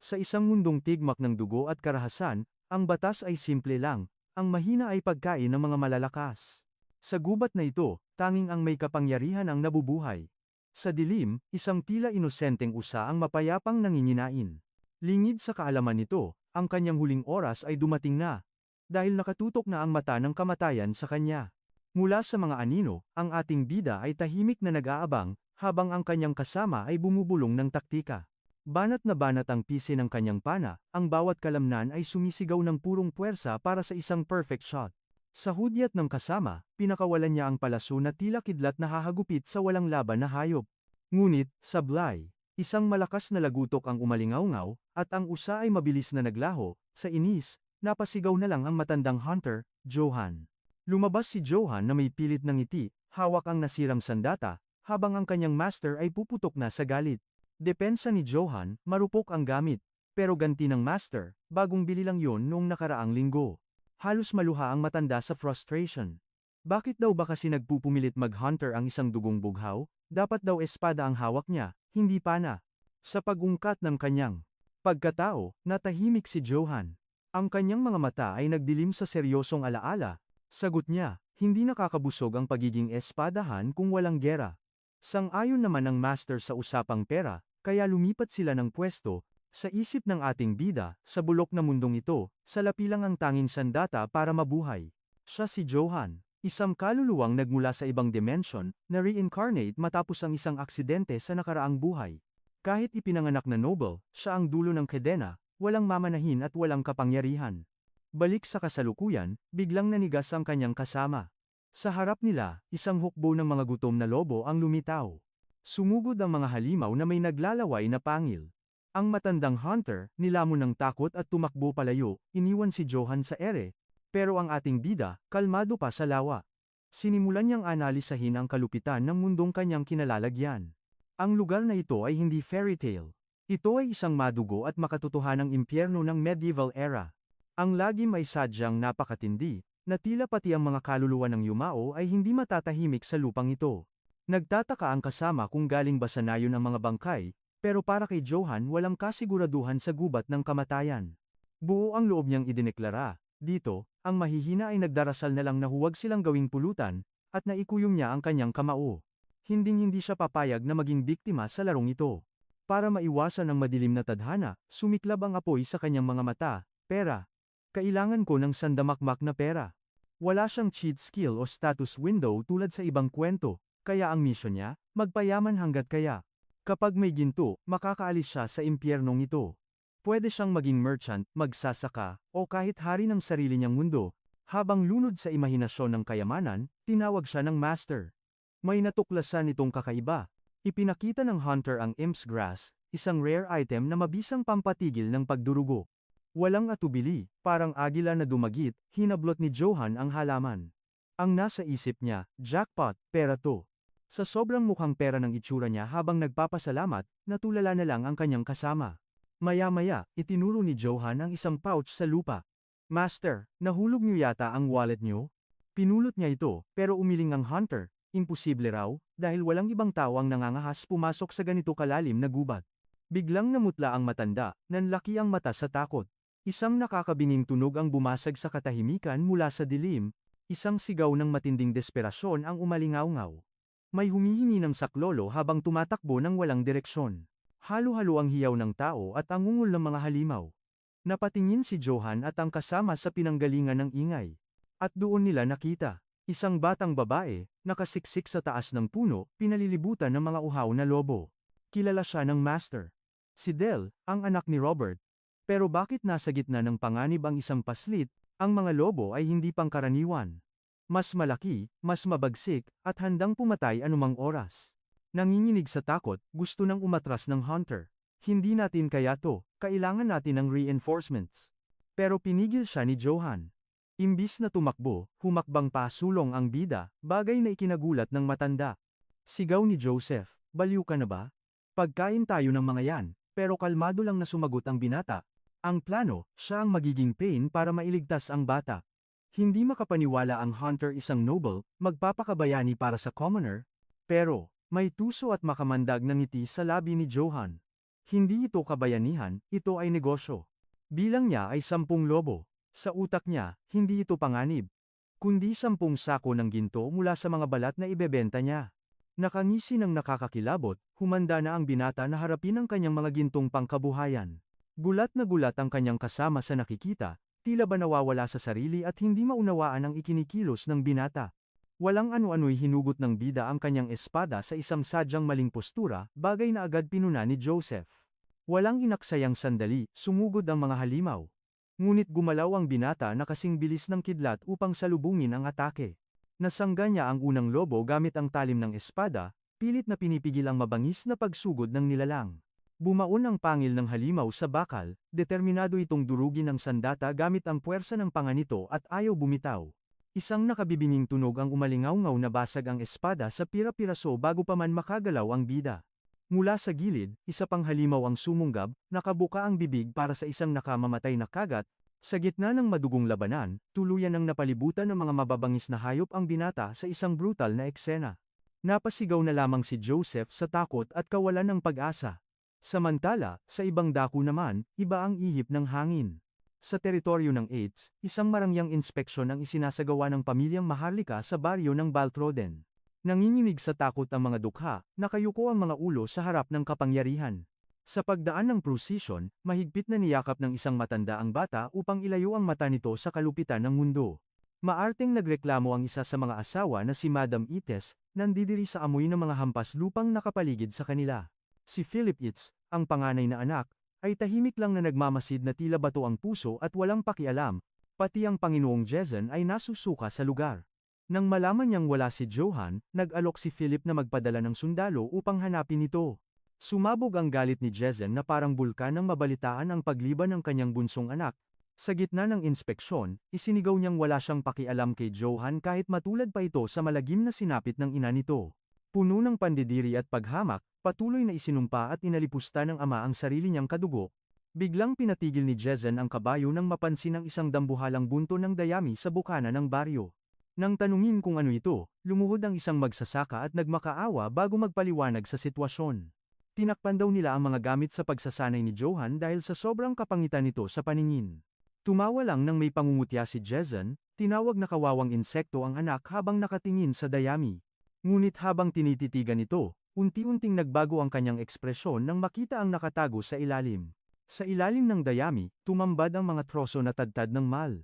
Sa isang mundong tigmak ng dugo at karahasan, ang batas ay simple lang, ang mahina ay pagkain ng mga malalakas. Sa gubat na ito, tanging ang may kapangyarihan ang nabubuhay. Sa dilim, isang tila inosenteng usa ang mapayapang nanginginain. Lingid sa kaalaman nito, ang kanyang huling oras ay dumating na. Dahil nakatutok na ang mata ng kamatayan sa kanya. Mula sa mga anino, ang ating bida ay tahimik na nag-aabang, habang ang kanyang kasama ay bumubulong ng taktika. Banat na banat ang pisi ng kanyang pana, ang bawat kalamnan ay sumisigaw ng purong puwersa para sa isang perfect shot. Sa hudyat ng kasama, pinakawalan niya ang palaso na tila kidlat na hahagupit sa walang laban na hayop. Ngunit, sablay, isang malakas na lagutok ang umalingaw-ngaw, at ang usa ay mabilis na naglaho. Sa inis, napasigaw na lang ang matandang hunter, Johan. Lumabas si Johan na may pilit ng ngiti, hawak ang nasirang sandata, habang ang kanyang master ay puputok na sa galit. Depensa ni Johan, marupok ang gamit. Pero ganti ng master, bagong bili lang yon noong nakaraang linggo. Halos maluha ang matanda sa frustration. Bakit daw ba kasi nagpupumilit mag-hunter ang isang dugong bughaw? Dapat daw espada ang hawak niya, hindi pana. Sa pag-ungkat ng kanyang pagkatao, natahimik si Johan. Ang kanyang mga mata ay nagdilim sa seryosong alaala. Sagot niya, hindi nakakabusog ang pagiging espadahan kung walang gera. Sang-ayon naman ang master sa usapang pera, kaya lumipat sila ng pwesto. Sa isip ng ating bida, sa bulok na mundong ito, salapi lang ang tanging sandata para mabuhay. Siya si Johan, isang kaluluwang nagmula sa ibang dimension, na reincarnate matapos ang isang aksidente sa nakaraang buhay. Kahit ipinanganak na noble, siya ang dulo ng kedena, walang mamanahin at walang kapangyarihan. Balik sa kasalukuyan, biglang nanigas ang kanyang kasama. Sa harap nila, isang hukbo ng mga gutom na lobo ang lumitaw. Sumugod ang mga halimaw na may naglalaway na pangil. Ang matandang hunter, nilamon ng takot at tumakbo palayo, iniwan si Johan sa ere. Pero ang ating bida, kalmado pa sa lawa. Sinimulan niyang analisahin ang kalupitan ng mundong kanyang kinalalagyan. Ang lugar na ito ay hindi fairy tale. Ito ay isang madugo at makatotohanang impyerno ng medieval era. Ang lagim ay sadyang napakatindi, na tila pati ang mga kaluluwa ng yumao ay hindi matatahimik sa lupang ito. Nagtataka ang kasama kung galing ba sa nayon ang mga bangkay, pero para kay Johan walang kasiguraduhan sa gubat ng kamatayan. Buo ang loob niyang idineklara, dito, ang mahihina ay nagdarasal na lang na huwag silang gawing pulutan, at naikuyom niya ang kanyang kamao. Hinding-hindi siya papayag na maging biktima sa larong ito. Para maiwasan ang madilim na tadhana, sumiklab ang apoy sa kanyang mga mata, pera. Kailangan ko ng sandamakmak na pera. Wala siyang cheat skill o status window tulad sa ibang kwento, kaya ang misyon niya, magpayaman hanggat kaya. Kapag may ginto, makakaalis siya sa impyernong ito. Pwede siyang maging merchant, magsasaka, o kahit hari ng sarili niyang mundo. Habang lunod sa imahinasyon ng kayamanan, tinawag siya ng master. May natuklasan itong kakaiba. Ipinakita ng hunter ang imp's grass, isang rare item na mabisang pampatigil ng pagdurugo. Walang atubili, parang agila na dumagit, hinablot ni Johan ang halaman. Ang nasa isip niya, jackpot, pera to. Sa sobrang mukhang pera ng itsura niya habang nagpapasalamat, natulala na lang ang kanyang kasama. Maya-maya, itinuro ni Johan ang isang pouch sa lupa. Master, nahulog niyo yata ang wallet niyo? Pinulot niya ito, pero umiling ang hunter. Imposible raw, dahil walang ibang tao ang nangangahas pumasok sa ganito kalalim na gubat. Biglang namutla ang matanda, nanlaki ang mata sa takot. Isang nakakabinging tunog ang bumasag sa katahimikan mula sa dilim, isang sigaw ng matinding desperasyon ang umalingaw-ngaw. May humihingi ng saklolo habang tumatakbo ng walang direksyon. Halo-halo ang hiyaw ng tao at ang ungol ng mga halimaw. Napatingin si Johan at ang kasama sa pinanggalingan ng ingay. At doon nila nakita, isang batang babae, nakasiksik sa taas ng puno, pinalilibutan ng mga uhaw na lobo. Kilala siya ng master. Si Del, ang anak ni Robert. Pero bakit nasa gitna ng panganib ang isang paslit, ang mga lobo ay hindi pangkaraniwan. Mas malaki, mas mabagsik, at handang pumatay anumang oras. Nanginginig sa takot, gusto nang umatras ng hunter. Hindi natin kaya to, kailangan natin ng reinforcements. Pero pinigil siya ni Johan. Imbis na tumakbo, humakbang pasulong ang bida, bagay na ikinagulat ng matanda. Sigaw ni Joseph, baliw ka na ba? Pagkain tayo ng mga yan, pero kalmado lang na sumagot ang binata. Ang plano, siya ang magiging pain para mailigtas ang bata. Hindi makapaniwala ang hunter isang noble, magpapakabayani para sa commoner. Pero, may tuso at makamandag na ngiti sa labi ni Johan. Hindi ito kabayanihan, ito ay negosyo. Bilang niya ay 10 lobo. Sa utak niya, hindi ito panganib, kundi 10 sako ng ginto mula sa mga balat na ibebenta niya. Nakangisi ng nakakakilabot, humanda na ang binata na harapin ang kanyang mga gintong pangkabuhayan. Gulat na gulat ang kanyang kasama sa nakikita, tila ba nawawala sa sarili at hindi maunawaan ang ikinikilos ng binata. Walang ano-ano'y hinugot ng bida ang kanyang espada sa isang sadyang maling postura, bagay na agad pinuna ni Joseph. Walang inaksayang sandali, sumugod ang mga halimaw. Ngunit gumalaw ang binata na kasing bilis ng kidlat upang salubungin ang atake. Nasangga niya ang unang lobo gamit ang talim ng espada, pilit na pinipigil ang mabangis na pagsugod ng nilalang. Bumaon ang pangil ng halimaw sa bakal, determinado itong durugin ang sandata gamit ang puwersa ng panga nito at ayaw bumitaw. Isang nakabibinging tunog ang umalingaw-ngaw na basag ang espada sa pira-piraso bago pa man makagalaw ang bida. Mula sa gilid, isa pang halimaw ang sumunggab, nakabuka ang bibig para sa isang nakamamatay na kagat. Sa gitna ng madugong labanan, tuluyan ang napalibutan ng mga mababangis na hayop ang binata sa isang brutal na eksena. Napasigaw na lamang si Joseph sa takot at kawalan ng pag-asa. Samantala, sa ibang dako naman, iba ang ihip ng hangin. Sa teritoryo ng AIDS, isang marangyang inspeksyon ang isinasagawa ng pamilyang Maharlika sa baryo ng Baltroden. Nanginginig sa takot ang mga dukha, nakayuko ang mga ulo sa harap ng kapangyarihan. Sa pagdaan ng prosesyon, mahigpit na niyakap ng isang matanda ang bata upang ilayo ang mata nito sa kalupitan ng mundo. Maarteng nagreklamo ang isa sa mga asawa na si Madam Ites, nandidiri sa amoy ng mga hampas lupang nakapaligid sa kanila. Si Philip Itz, ang panganay na anak, ay tahimik lang na nagmamasid na tila bato ang puso at walang pakialam, pati ang Panginoong Jason ay nasusuka sa lugar. Nang malaman niyang wala si Johan, nag-alok si Philip na magpadala ng sundalo upang hanapin ito. Sumabog ang galit ni Jason na parang bulkan nang mabalitaan ang pagliban ng kanyang bunsong anak. Sa gitna ng inspeksyon, isinigaw niyang wala siyang pakialam kay Johan kahit matulad pa ito sa malagim na sinapit ng ina nito. Puno ng pandidiri at paghamak, patuloy na isinumpa at inalipusta ng ama ang sarili niyang kadugo. Biglang pinatigil ni Jason ang kabayo nang mapansin ang isang dambuhalang bunto ng dayami sa bukana ng baryo. Nang tanungin kung ano ito, lumuhod ang isang magsasaka at nagmakaawa bago magpaliwanag sa sitwasyon. Tinakpan daw nila ang mga gamit sa pagsasanay ni Johan dahil sa sobrang kapangitan nito sa paningin. Tumawa lang nang may pangungutya si Jason, tinawag na kawawang insekto ang anak habang nakatingin sa dayami. Ngunit habang tinititigan ito, unti-unting nagbago ang kanyang ekspresyon nang makita ang nakatago sa ilalim. Sa ilalim ng dayami, tumambad ang mga troso na tadtad ng mal.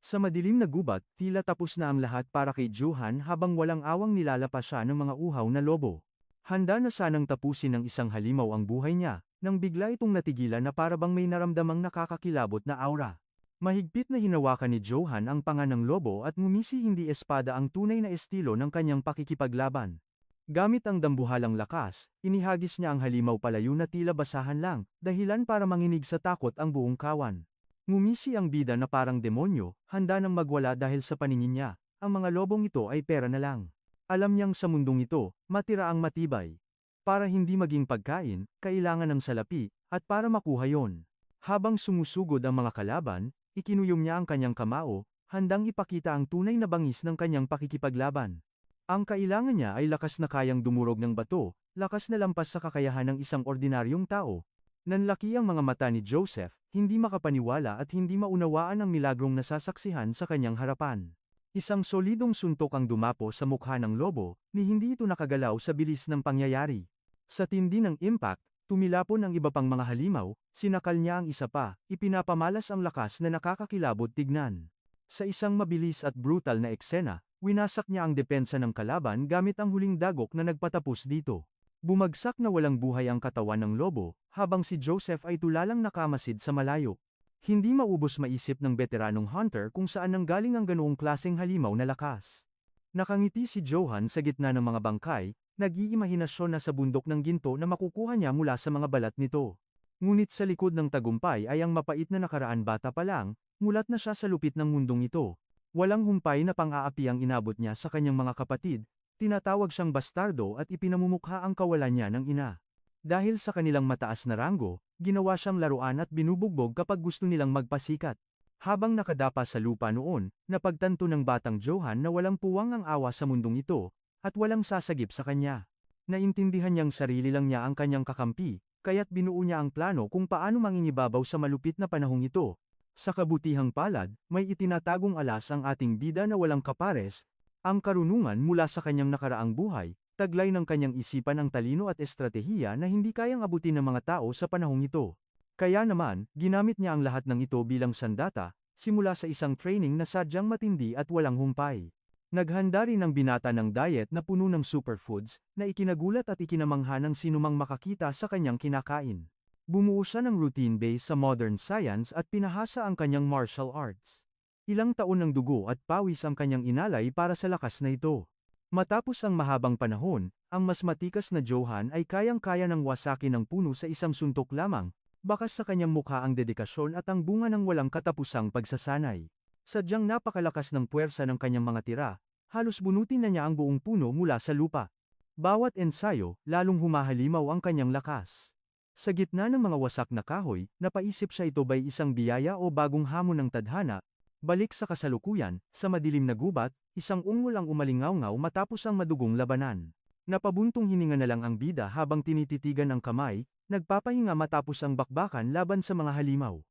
Sa madilim na gubat, tila tapos na ang lahat para kay Johan habang walang awang nilalapas siya ng mga uhaw na lobo. Handa na sanang tapusin ng isang halimaw ang buhay niya, nang bigla itong natigilan na parabang may naramdamang nakakakilabot na aura. Mahigpit na hinawakan ni Johan ang panga ng lobo at ngumisi hindi espada ang tunay na estilo ng kanyang pakikipaglaban. Gamit ang dambuhalang lakas, inihagis niya ang halimaw palayo na tila basahan lang, dahilan para manginig sa takot ang buong kawan. Ngumisi ang bida na parang demonyo, handa nang magwala dahil sa paningin niya, ang mga lobong ito ay pera na lang. Alam niyang sa mundong ito, matira ang matibay. Para hindi maging pagkain, kailangan ng salapi, at para makuha yon. Habang sumusugod ang mga kalaban, ikinuyom niya ang kanyang kamao, handang ipakita ang tunay na bangis ng kanyang pakikipaglaban. Ang kailangan niya ay lakas na kayang dumurog ng bato, lakas na lampas sa kakayahan ng isang ordinaryong tao. Nanlaki ang mga mata ni Joseph, hindi makapaniwala at hindi maunawaan ang milagrong nasasaksihan sa kanyang harapan. Isang solidong suntok ang dumapo sa mukha ng lobo, ni hindi ito nakagalaw sa bilis ng pangyayari. Sa tindi ng impact, tumilapon ang iba pang mga halimaw, sinakal niya ang isa pa, ipinapamalas ang lakas na nakakakilabot tignan. Sa isang mabilis at brutal na eksena, winasak niya ang depensa ng kalaban gamit ang huling dagok na nagpatapos dito. Bumagsak na walang buhay ang katawan ng lobo, habang si Joseph ay tulalang nakamasid sa malayo. Hindi maubos maisip ng veteranong hunter kung saan nanggaling ang ganoong klaseng halimaw na lakas. Nakangiti si Johan sa gitna ng mga bangkay, nag-iimahinasyon na sa bundok ng ginto na makukuha niya mula sa mga balat nito. Ngunit sa likod ng tagumpay ay ang mapait na nakaraan bata pa lang, mulat na siya sa lupit ng mundong ito. Walang humpay na pang-aapi ang inabot niya sa kanyang mga kapatid, tinatawag siyang bastardo at ipinamumukha ang kawalan niya ng ina. Dahil sa kanilang mataas na ranggo, ginawa siyang laruan at binubugbog kapag gusto nilang magpasikat. Habang nakadapa sa lupa noon, napagtanto ng batang Johan na walang puwang ang awa sa mundong ito, at walang sasagip sa kanya. Naintindihan niyang sarili lang niya ang kanyang kakampi, kaya't binuo niya ang plano kung paano mangingibabaw sa malupit na panahong ito. Sa kabutihang palad, may itinatagong alas ang ating bida na walang kapares, ang karunungan mula sa kanyang nakaraang buhay, taglay ng kanyang isipan ang talino at estratehiya na hindi kayang abutin ng mga tao sa panahong ito. Kaya naman, ginamit niya ang lahat ng ito bilang sandata, simula sa isang training na sadyang matindi at walang humpay. Naghanda rin ang binata ng diet na puno ng superfoods, na ikinagulat at ikinamangha ng sinumang makakita sa kanyang kinakain. Bumuo siya ng routine based sa modern science at pinahasa ang kanyang martial arts. Ilang taon ng dugo at pawis ang kanyang inalay para sa lakas na ito. Matapos ang mahabang panahon, ang mas matikas na Johan ay kayang-kaya ng wasakin ng puno sa isang suntok lamang, bakas sa kanyang mukha ang dedikasyon at ang bunga ng walang katapusang pagsasanay. Sadyang napakalakas ng puwersa ng kanyang mga tira, halos bunutin na niya ang buong puno mula sa lupa. Bawat ensayo, lalong humahalimaw ang kanyang lakas. Sa gitna ng mga wasak na kahoy, napaisip siya ito ba'y isang biyaya o bagong hamon ng tadhana. Balik sa kasalukuyan, sa madilim na gubat, isang ungol ang umalingaw-ngaw matapos ang madugong labanan. Napabuntong hininga na lang ang bida habang tinititigan ang kamay, nagpapahinga matapos ang bakbakan laban sa mga halimaw.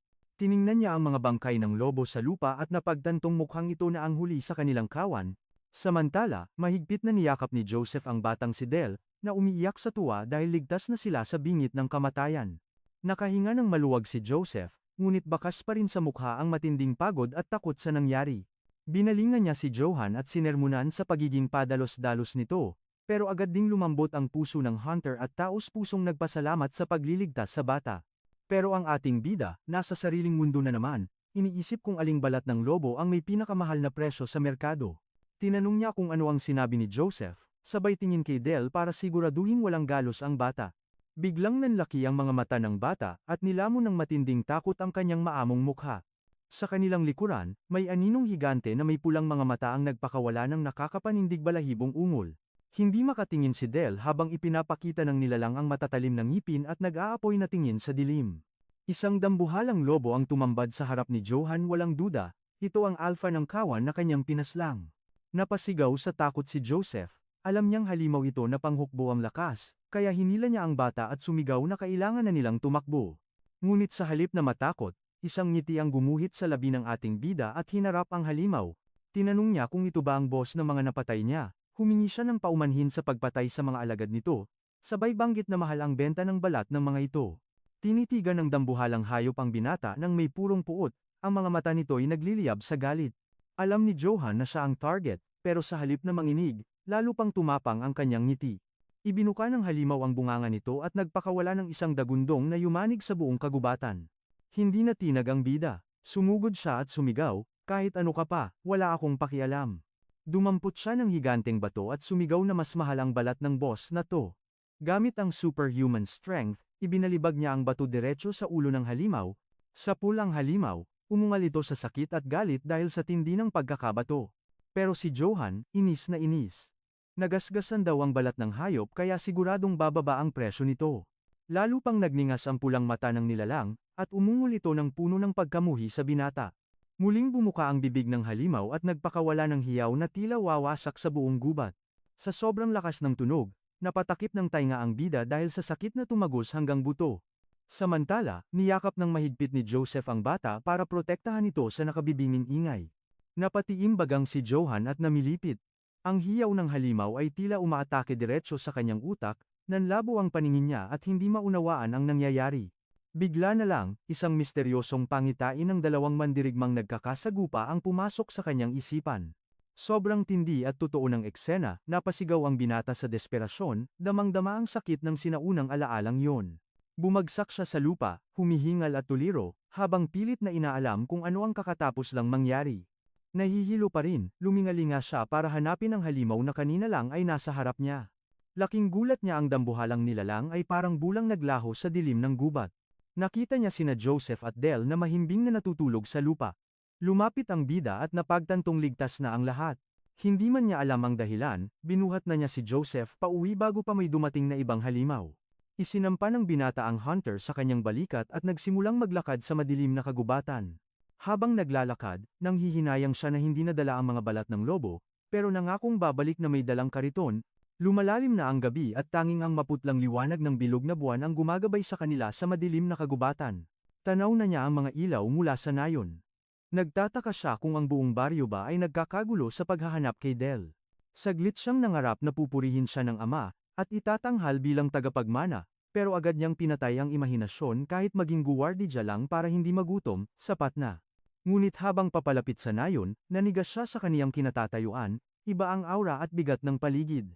Tiningnan niya ang mga bangkay ng lobo sa lupa at napagtantong mukhang ito na ang huli sa kanilang kawan. Samantala, mahigpit na niyakap ni Joseph ang batang si Del, na umiiyak sa tuwa dahil ligtas na sila sa bingit ng kamatayan. Nakahinga ng maluwag si Joseph, ngunit bakas pa rin sa mukha ang matinding pagod at takot sa nangyari. Binalingan niya si Johan at sinermunan sa pagiging padalos-dalos nito, pero agad ding lumambot ang puso ng hunter at taos-pusong nagpasalamat sa pagliligtas sa bata. Pero ang ating bida, nasa sariling mundo na naman, iniisip kung aling balat ng lobo ang may pinakamahal na presyo sa merkado. Tinanong niya kung ano ang sinabi ni Joseph, sabay tingin kay Del para siguraduhin walang galos ang bata. Biglang nanlaki ang mga mata ng bata at nilamon ng matinding takot ang kanyang maamong mukha. Sa kanilang likuran, may aninong higante na may pulang mga mata ang nagpakawala ng nakakapanindig balahibong ungol. Hindi makatingin si Del habang ipinapakita ng nilalang ang matatalim ng ngipin at nag-aapoy na tingin sa dilim. Isang dambuhalang lobo ang tumambad sa harap ni Johan, walang duda, ito ang alpha ng kawan na kanyang pinaslang. Napasigaw sa takot si Joseph. Alam niyang halimaw ito na panghukbo ang lakas, kaya hinila niya ang bata at sumigaw na kailangan na nilang tumakbo. Ngunit sa halip na matakot, isang ngiti ang gumuhit sa labi ng ating bida at hinarap ang halimaw. Tinanong niya kung ito ba ang boss ng mga napatay niya, humingi siya ng paumanhin sa pagpatay sa mga alagad nito, sabay banggit na mahal ang benta ng balat ng mga ito. Tinitigan ng dambuhalang hayop ang binata nang may purong puot, ang mga mata nito'y nagliliyab sa galit. Alam ni Johan na siya ang target, pero sa halip na manginig, lalo pang tumapang ang kanyang ngiti. Ibinuka ng halimaw ang bunganga nito at nagpakawala ng isang dagundong na yumanig sa buong kagubatan. Hindi natinag ang bida. Sumugod siya at sumigaw, kahit ano ka pa, wala akong pakialam. Dumampot siya ng higanteng bato at sumigaw na mas mahal ang balat ng boss na to. Gamit ang superhuman strength, ibinalibag niya ang bato diretso sa ulo ng halimaw. Sa pulang halimaw, umungal ito sa sakit at galit dahil sa tindi ng pagkakabato. Pero si Johan, inis na inis. Nagasgasan daw ang balat ng hayop kaya siguradong bababa ang presyo nito. Lalo pang nagningas ang pulang mata ng nilalang, at umungol ito ng puno ng pagkamuhi sa binata. Muling bumuka ang bibig ng halimaw at nagpakawala ng hiyaw na tila wawasak sa buong gubat. Sa sobrang lakas ng tunog, napatakip ng tainga ang bida dahil sa sakit na tumagos hanggang buto. Samantala, niyakap ng mahigpit ni Joseph ang bata para protektahan ito sa nakabibinging ingay. Napatiimbagang si Johan at namilipit. Ang hiyaw ng halimaw ay tila umaatake diretso sa kanyang utak, nanlabo ang paningin niya at hindi maunawaan ang nangyayari. Bigla na lang, isang misteryosong pangitain ng dalawang mandirigmang nagkakasagupa ang pumasok sa kanyang isipan. Sobrang tindi at totoo ng eksena, napasigaw ang binata sa desperasyon, damang-dama ang sakit ng sinaunang alaalang yon. Bumagsak siya sa lupa, humihingal at tuliro, habang pilit na inaalam kung ano ang kakatapos lang mangyari. Nahihilo pa rin, lumingalinga siya para hanapin ang halimaw na kanina lang ay nasa harap niya. Laking gulat niya ang dambuhalang nilalang ay parang bulang naglaho sa dilim ng gubat. Nakita niya sina Joseph at Del na mahimbing na natutulog sa lupa. Lumapit ang bida at napagtantong ligtas na ang lahat. Hindi man niya alam ang dahilan, binuhat na niya si Joseph pauwi bago pa may dumating na ibang halimaw. Isinampa ng binata ang hunter sa kanyang balikat at nagsimulang maglakad sa madilim na kagubatan. Habang naglalakad, nanghihinayang siya na hindi nadala ang mga balat ng lobo, pero nangakong babalik na may dalang kariton, Lumalalim na ang gabi at tanging ang maputlang liwanag ng bilog na buwan ang gumagabay sa kanila sa madilim na kagubatan. Tanaw na niya ang mga ilaw mula sa nayon. Nagtataka siya kung ang buong baryo ba ay nagkakagulo sa paghahanap kay Del. Saglit siyang nangarap na pupurihin siya ng ama, at itatanghal bilang tagapagmana, pero agad niyang pinatay ang imahinasyon kahit maging guwardidya lang para hindi magutom, sapat na. Ngunit habang papalapit sa nayon, nanigas siya sa kaniyang kinatatayuan, iba ang aura at bigat ng paligid.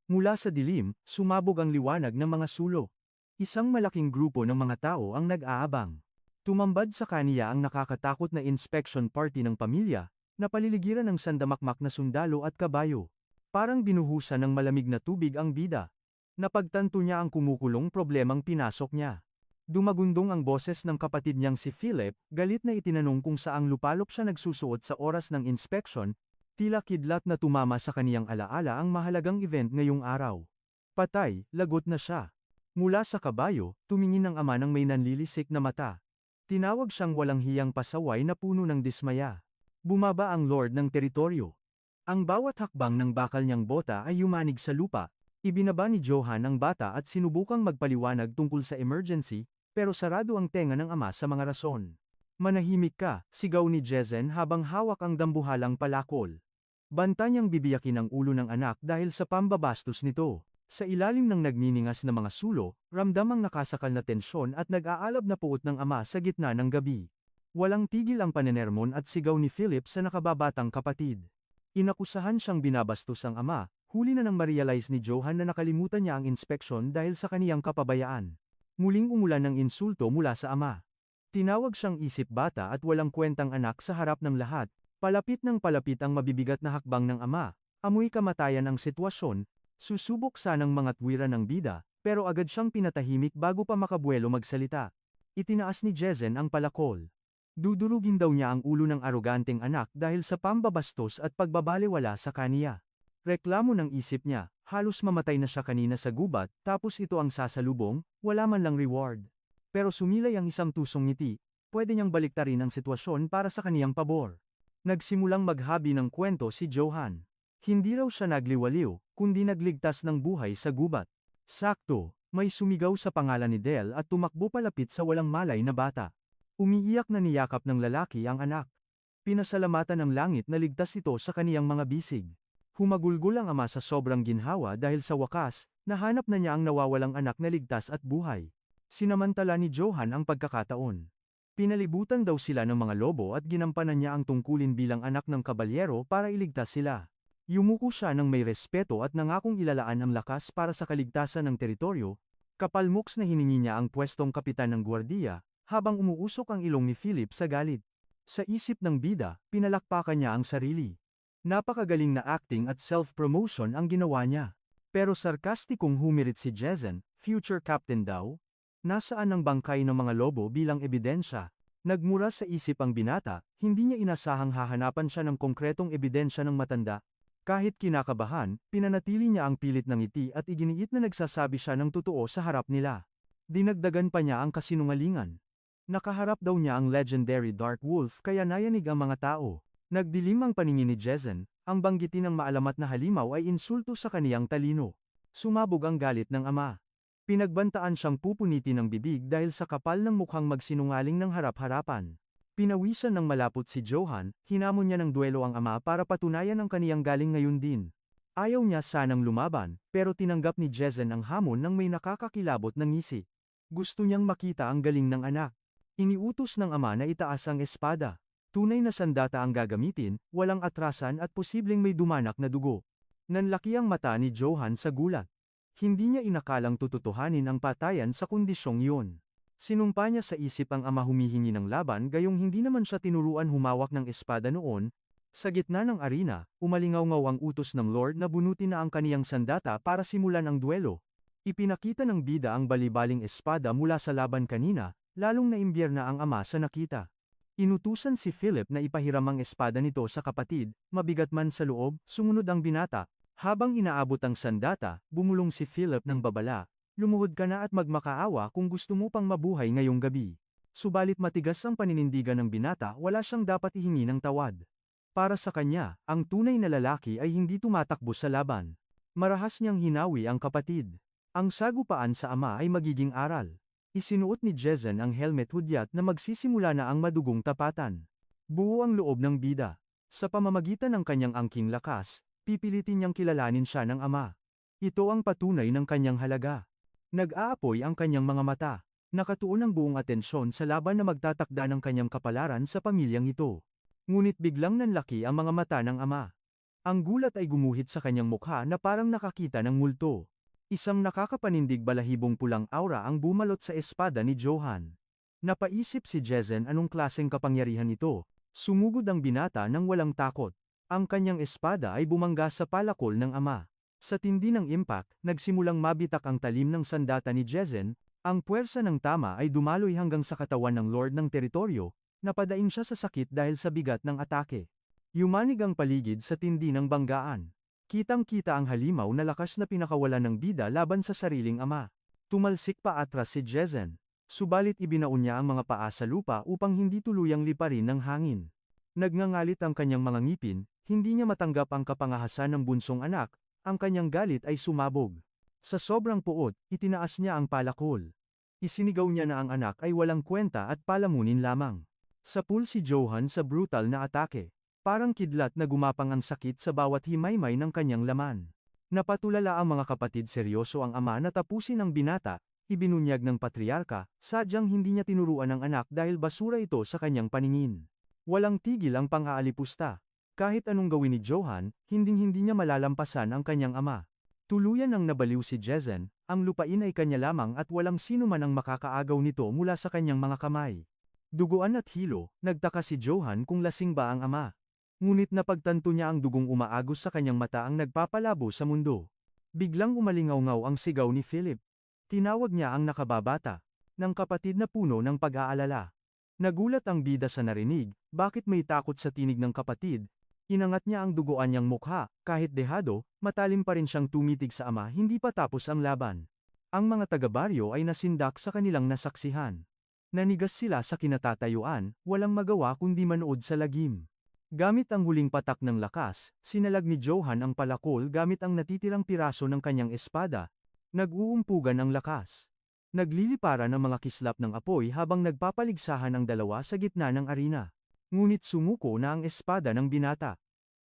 Mula sa dilim, sumabog ang liwanag ng mga sulok. Isang malaking grupo ng mga tao ang nag-aabang. Tumambad sa kaniya ang nakakatakot na inspection party ng pamilya, na paliligiran ng sandamakmak na sundalo at kabayo. Parang binuhusan ng malamig na tubig ang bida. Napagtanto niya ang kumukulong problemang pinasok niya. Dumagundong ang boses ng kapatid niyang si Philip, galit na itinanong kung saang lupalop siya nagsusuot sa oras ng inspection, tila kidlat na tumama sa kaniyang alaala ang mahalagang event ngayong araw. Patay, lagot na siya. Mula sa kabayo, tumingin ang ama ng may nanlilisik na mata. Tinawag siyang walang hiyang pasaway na puno ng dismaya. Bumaba ang lord ng teritoryo. Ang bawat hakbang ng bakal niyang bota ay yumanig sa lupa. Ibinaba ni Johan ang bata at sinubukang magpaliwanag tungkol sa emergency, pero sarado ang tenga ng ama sa mga rason. Manahimik ka, sigaw ni Jezen habang hawak ang dambuhalang palakol. Banta niyang bibiyakin ang ulo ng anak dahil sa pambabastos nito. Sa ilalim ng nagniningas na mga sulo, ramdam ang nakasakal na tensyon at nag-aalab na puot ng ama sa gitna ng gabi. Walang tigil ang panenermon at sigaw ni Philip sa nakababatang kapatid. Inakusahan siyang binabastos ang ama, huli na nang ma-realize ni Johan na nakalimutan niya ang inspeksyon dahil sa kaniyang kapabayaan. Muling umulan ng insulto mula sa ama. Tinawag siyang isip bata at walang kwentang anak sa harap ng lahat. Palapit ng palapit ang mabibigat na hakbang ng ama, amoy kamatayan ang sitwasyon, susubok sanang mga tuwiran ng bida, pero agad siyang pinatahimik bago pa makabuelo magsalita. Itinaas ni Jezen ang palakol. Dudurugin daw niya ang ulo ng aroganteng anak dahil sa pambabastos at pagbabalewala sa kaniya. Reklamo ng isip niya, halos mamatay na siya kanina sa gubat, tapos ito ang sasalubong, wala man lang reward. Pero sumilay ang isang tusong ngiti, pwede niyang baliktarin ang sitwasyon para sa kaniyang pabor. Nagsimulang maghabi ng kwento si Johan. Hindi raw siya nagliwaliw, kundi nagligtas ng buhay sa gubat. Sakto, may sumigaw sa pangalan ni Del at tumakbo palapit sa walang malay na bata. Umiiyak na niyakap ng lalaki ang anak. Pinasalamatan ng langit na ligtas ito sa kaniyang mga bisig. Humagulgol ang ama sa sobrang ginhawa dahil sa wakas, nahanap na niya ang nawawalang anak na ligtas at buhay. Sinamantala ni Johan ang pagkakataon. Pinalibutan daw sila ng mga lobo at ginampanan niya ang tungkulin bilang anak ng kabalyero para iligtas sila. Yumuko siya ng may respeto at nangakong ilalaan ang lakas para sa kaligtasan ng teritoryo. Kapalmoks na hiningi niya ang pwestong kapitan ng gwardiya, habang umuusok ang ilong ni Philip sa galit. Sa isip ng bida, pinalakpakan niya ang sarili. Napakagaling na acting at self-promotion ang ginawa niya. Pero sarkastikong humirit si Jezen, future captain daw. Nasaan ang bangkay ng mga lobo bilang ebidensya? Nagmura sa isip ang binata, hindi niya inasahang hahanapan siya ng konkretong ebidensya ng matanda. Kahit kinakabahan, pinanatili niya ang pilit ng ngiti at iginiit na nagsasabi siya ng totoo sa harap nila. Dinagdagan pa niya ang kasinungalingan. Nakaharap daw niya ang legendary Dark Wolf kaya nayanig ang mga tao. Nagdilim ang paningin ni Jezen, ang banggitin ng maalamat na halimaw ay insulto sa kaniyang talino. Sumabog ang galit ng ama. Pinagbantaan siyang pupunitin ng bibig dahil sa kapal ng mukhang magsinungaling ng harap-harapan. Pinawisan ng malapot si Johan, hinamon niya ng duelo ang ama para patunayan ang kaniyang galing ngayon din. Ayaw niya sanang lumaban, pero tinanggap ni Jezen ang hamon ng may nakakakilabot na ngisi. Gusto niyang makita ang galing ng anak. Iniutos ng ama na itaas ang espada. Tunay na sandata ang gagamitin, walang atrasan at posibleng may dumanak na dugo. Nanlaki ang mata ni Johan sa gulat. Hindi niya inakalang tututuhanin ang patayan sa kondisyong yun. Sinumpa niya sa isip ang ama humihingi ng laban gayong hindi naman siya tinuruan humawak ng espada noon. Sa gitna ng arena, umalingaw-ngaw ang utos ng Lord na bunutin na ang kaniyang sandata para simulan ang duelo. Ipinakita ng bida ang balibaling espada mula sa laban kanina, lalong naimbierna ang ama sa nakita. Inutusan si Philip na ipahiram ang espada nito sa kapatid, mabigat man sa loob, sumunod ang binata. Habang inaabot ang sandata, bumulong si Philip ng babala, lumuhod ka na at magmakaawa kung gusto mo pang mabuhay ngayong gabi. Subalit matigas ang paninindigan ng binata, wala siyang dapat ihingi ng tawad. Para sa kanya, ang tunay na lalaki ay hindi tumatakbo sa laban. Marahas niyang hinawi ang kapatid. Ang sagupaan sa ama ay magiging aral. Isinuot ni Jezen ang helmet hudyat na magsisimula na ang madugong tapatan. Buo ang loob ng bida. Sa pamamagitan ng kanyang angking lakas, pipilitin niyang kilalanin siya ng ama. Ito ang patunay ng kanyang halaga. Nag-aapoy ang kanyang mga mata. Nakatuon ang buong atensyon sa laban na magtatakda ng kanyang kapalaran sa pamilyang ito. Ngunit biglang nanlaki ang mga mata ng ama. Ang gulat ay gumuhit sa kanyang mukha na parang nakakita ng multo. Isang nakakapanindig balahibong pulang aura ang bumalot sa espada ni Johan. Napaisip si Jezen anong klaseng kapangyarihan ito. Sumugod ang binata nang walang takot. Ang kanyang espada ay bumangga sa palakol ng ama. Sa tindi ng impact, nagsimulang mabitak ang talim ng sandata ni Jezen. Ang puwersa ng tama ay dumaloy hanggang sa katawan ng Lord ng teritoryo, napadain siya sa sakit dahil sa bigat ng atake. Yumanig ang paligid sa tindi ng banggaan. Kitang-kita ang halimaw na lakas na pinakawalan ng bida laban sa sariling ama. Tumalsik pa atras si Jezen. Subalit ibinaon niya ang mga paa sa lupa upang hindi tuluyang liparin ng hangin. Nagngangalit ang kanyang mga ngipin, hindi niya matanggap ang kapangahasan ng bunsong anak, ang kanyang galit ay sumabog. Sa sobrang puot, itinaas niya ang palakol. Isinigaw niya na ang anak ay walang kwenta at palamunin lamang. Sapul si Johan sa brutal na atake. Parang kidlat na gumapang ang sakit sa bawat himaymay ng kanyang laman. Napatulala ang mga kapatid, seryoso ang ama na tapusin ang binata, ibinunyag ng patriarka, sadyang hindi niya tinuruan ang anak dahil basura ito sa kanyang paningin. Walang tigil ang pang-aalipusta. Kahit anong gawin ni Johan, hinding-hindi niya malalampasan ang kanyang ama. Tuluyan ang nabaliw si Jezen, ang lupain ay kanya lamang at walang sino man ang makakaagaw nito mula sa kanyang mga kamay. Duguan at hilo, nagtaka si Johan kung lasing ba ang ama. Ngunit napagtanto niya ang dugong umaagos sa kanyang mata ang nagpapalabo sa mundo. Biglang umalingaw-ngaw ang sigaw ni Philip. Tinawag niya ang nakababata, ng kapatid na puno ng pag-aalala. Nagulat ang bida sa narinig, bakit may takot sa tinig ng kapatid? Inangat niya ang duguan niyang mukha, kahit dehado, matalim pa rin siyang tumitig sa ama hindi pa tapos ang laban. Ang mga taga-baryo ay nasindak sa kanilang nasaksihan. Nanigas sila sa kinatatayuan, walang magawa kundi manood sa lagim. Gamit ang huling patak ng lakas, sinalag ni Johan ang palakol gamit ang natitirang piraso ng kanyang espada. Nag-uumpugan ang lakas. Nagliliparan ang mga kislap ng apoy habang nagpapaligsahan ang dalawa sa gitna ng arena. Ngunit sumuko na ang espada ng binata.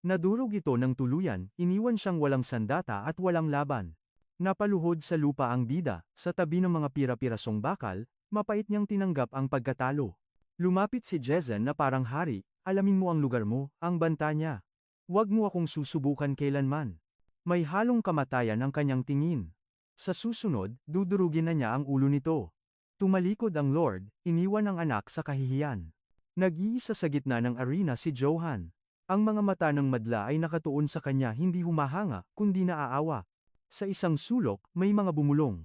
Nadurog ito ng tuluyan, iniwan siyang walang sandata at walang laban. Napaluhod sa lupa ang bida, sa tabi ng mga pira-pirasong bakal, mapait niyang tinanggap ang pagkatalo. Lumapit si Jezen na parang hari, alamin mo ang lugar mo, ang banta niya. Huwag mo akong susubukan kailanman. May halong kamatayan ang kanyang tingin. Sa susunod, dudurugin na niya ang ulo nito. Tumalikod ang Lord, iniwan ang anak sa kahihiyan. Nag-iisa sa gitna ng arena si Johan. Ang mga mata ng madla ay nakatuon sa kanya, hindi humahanga, kundi naaawa. Sa isang sulok, may mga bumulong.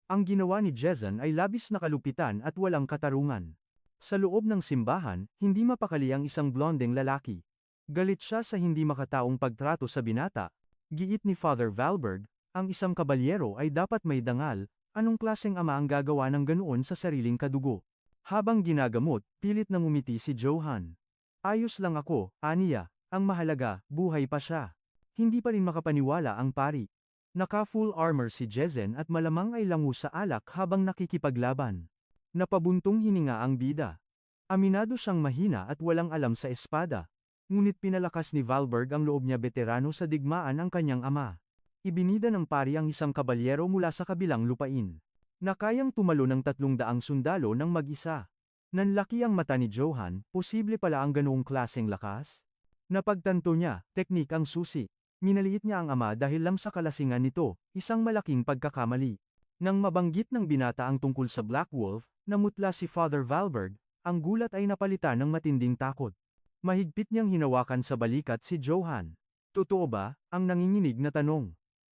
Ang ginawa ni Jezen ay labis na kalupitan at walang katarungan. Sa loob ng simbahan, hindi mapakali ang isang blondeng lalaki. Galit siya sa hindi makataong pagtrato sa binata. Giit ni Father Valberg, ang isang kabalyero ay dapat may dangal, anong klaseng ama ang gagawa ng ganoon sa sariling kadugo? Habang ginagamot, pilit nang umiti si Johan. Ayos lang ako, aniya, ang mahalaga, buhay pa siya. Hindi pa rin makapaniwala ang pari. Naka-full armor si Jezen at malamang ay langu sa alak habang nakikipaglaban. Napabuntong hininga ang bida. Aminado siyang mahina at walang alam sa espada. Ngunit pinalakas ni Valberg ang loob niya, veterano sa digmaan ang kanyang ama. Ibinida ng pari ang isang kabalyero mula sa kabilang lupain. Nakayang tumalo ng 300 sundalo ng mag-isa. Nanlaki ang mata ni Johan, posible pala ang ganoong klaseng lakas? Napagtanto niya, teknik ang susi. Minaliit niya ang ama dahil lang sa kalasingan nito, isang malaking pagkakamali. Nang mabanggit ng binata ang tungkol sa Black Wolf, namutla si Father Valberg, ang gulat ay napalitan ng matinding takot. Mahigpit niyang hinawakan sa balikat si Johan. Totoo ba? Ang nanginginig na tanong.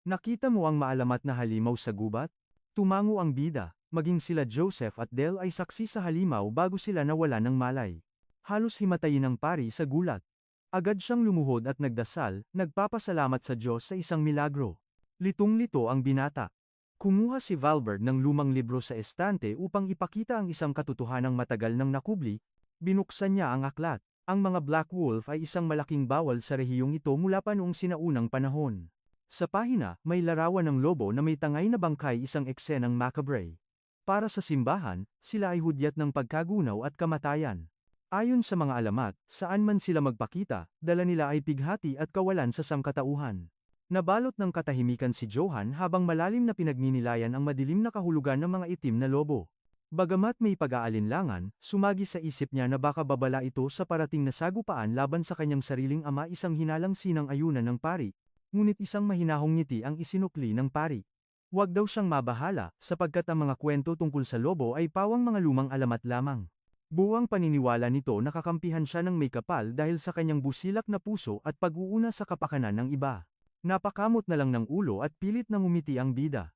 Nakita mo ang maalamat na halimaw sa gubat? Tumango ang bida, maging sila Joseph at Del ay saksi sa halimaw bago sila nawala ng malay. Halos himatayin ang pari sa gulat. Agad siyang lumuhod at nagdasal, nagpapasalamat sa Diyos sa isang milagro. Litong-lito ang binata. Kumuha si Valberg ng lumang libro sa estante upang ipakita ang isang katotohanang matagal nang nakubli. Binuksan niya ang aklat. Ang mga Black Wolf ay isang malaking bawal sa rehiyong ito mula pa noong sinaunang panahon. Sa pahina, may larawan ng lobo na may tangay na bangkay, isang eksenang macabre. Para sa simbahan, sila ay hudyat ng pagkagunaw at kamatayan. Ayon sa mga alamat, saan man sila magpakita, dala nila ay pighati at kawalan sa sangkatauhan. Nabalot ng katahimikan si Johan habang malalim na pinagninilayan ang madilim na kahulugan ng mga itim na lobo. Bagamat may pag-aalinlangan, sumagi sa isip niya na baka babala ito sa parating na sagupaan laban sa kanyang sariling ama, isang hinalang sinang ayunan ng pari. Ngunit isang mahinahong ngiti ang isinukli ng pari. Huwag daw siyang mabahala, sapagkat ang mga kwento tungkol sa lobo ay pawang mga lumang alamat lamang. Buwang paniniwala nito na kakampihan siya ng may kapal dahil sa kanyang busilak na puso at pag-uuna sa kapakanan ng iba. Napakamot na lang ng ulo at pilit na ngumiti ang bida.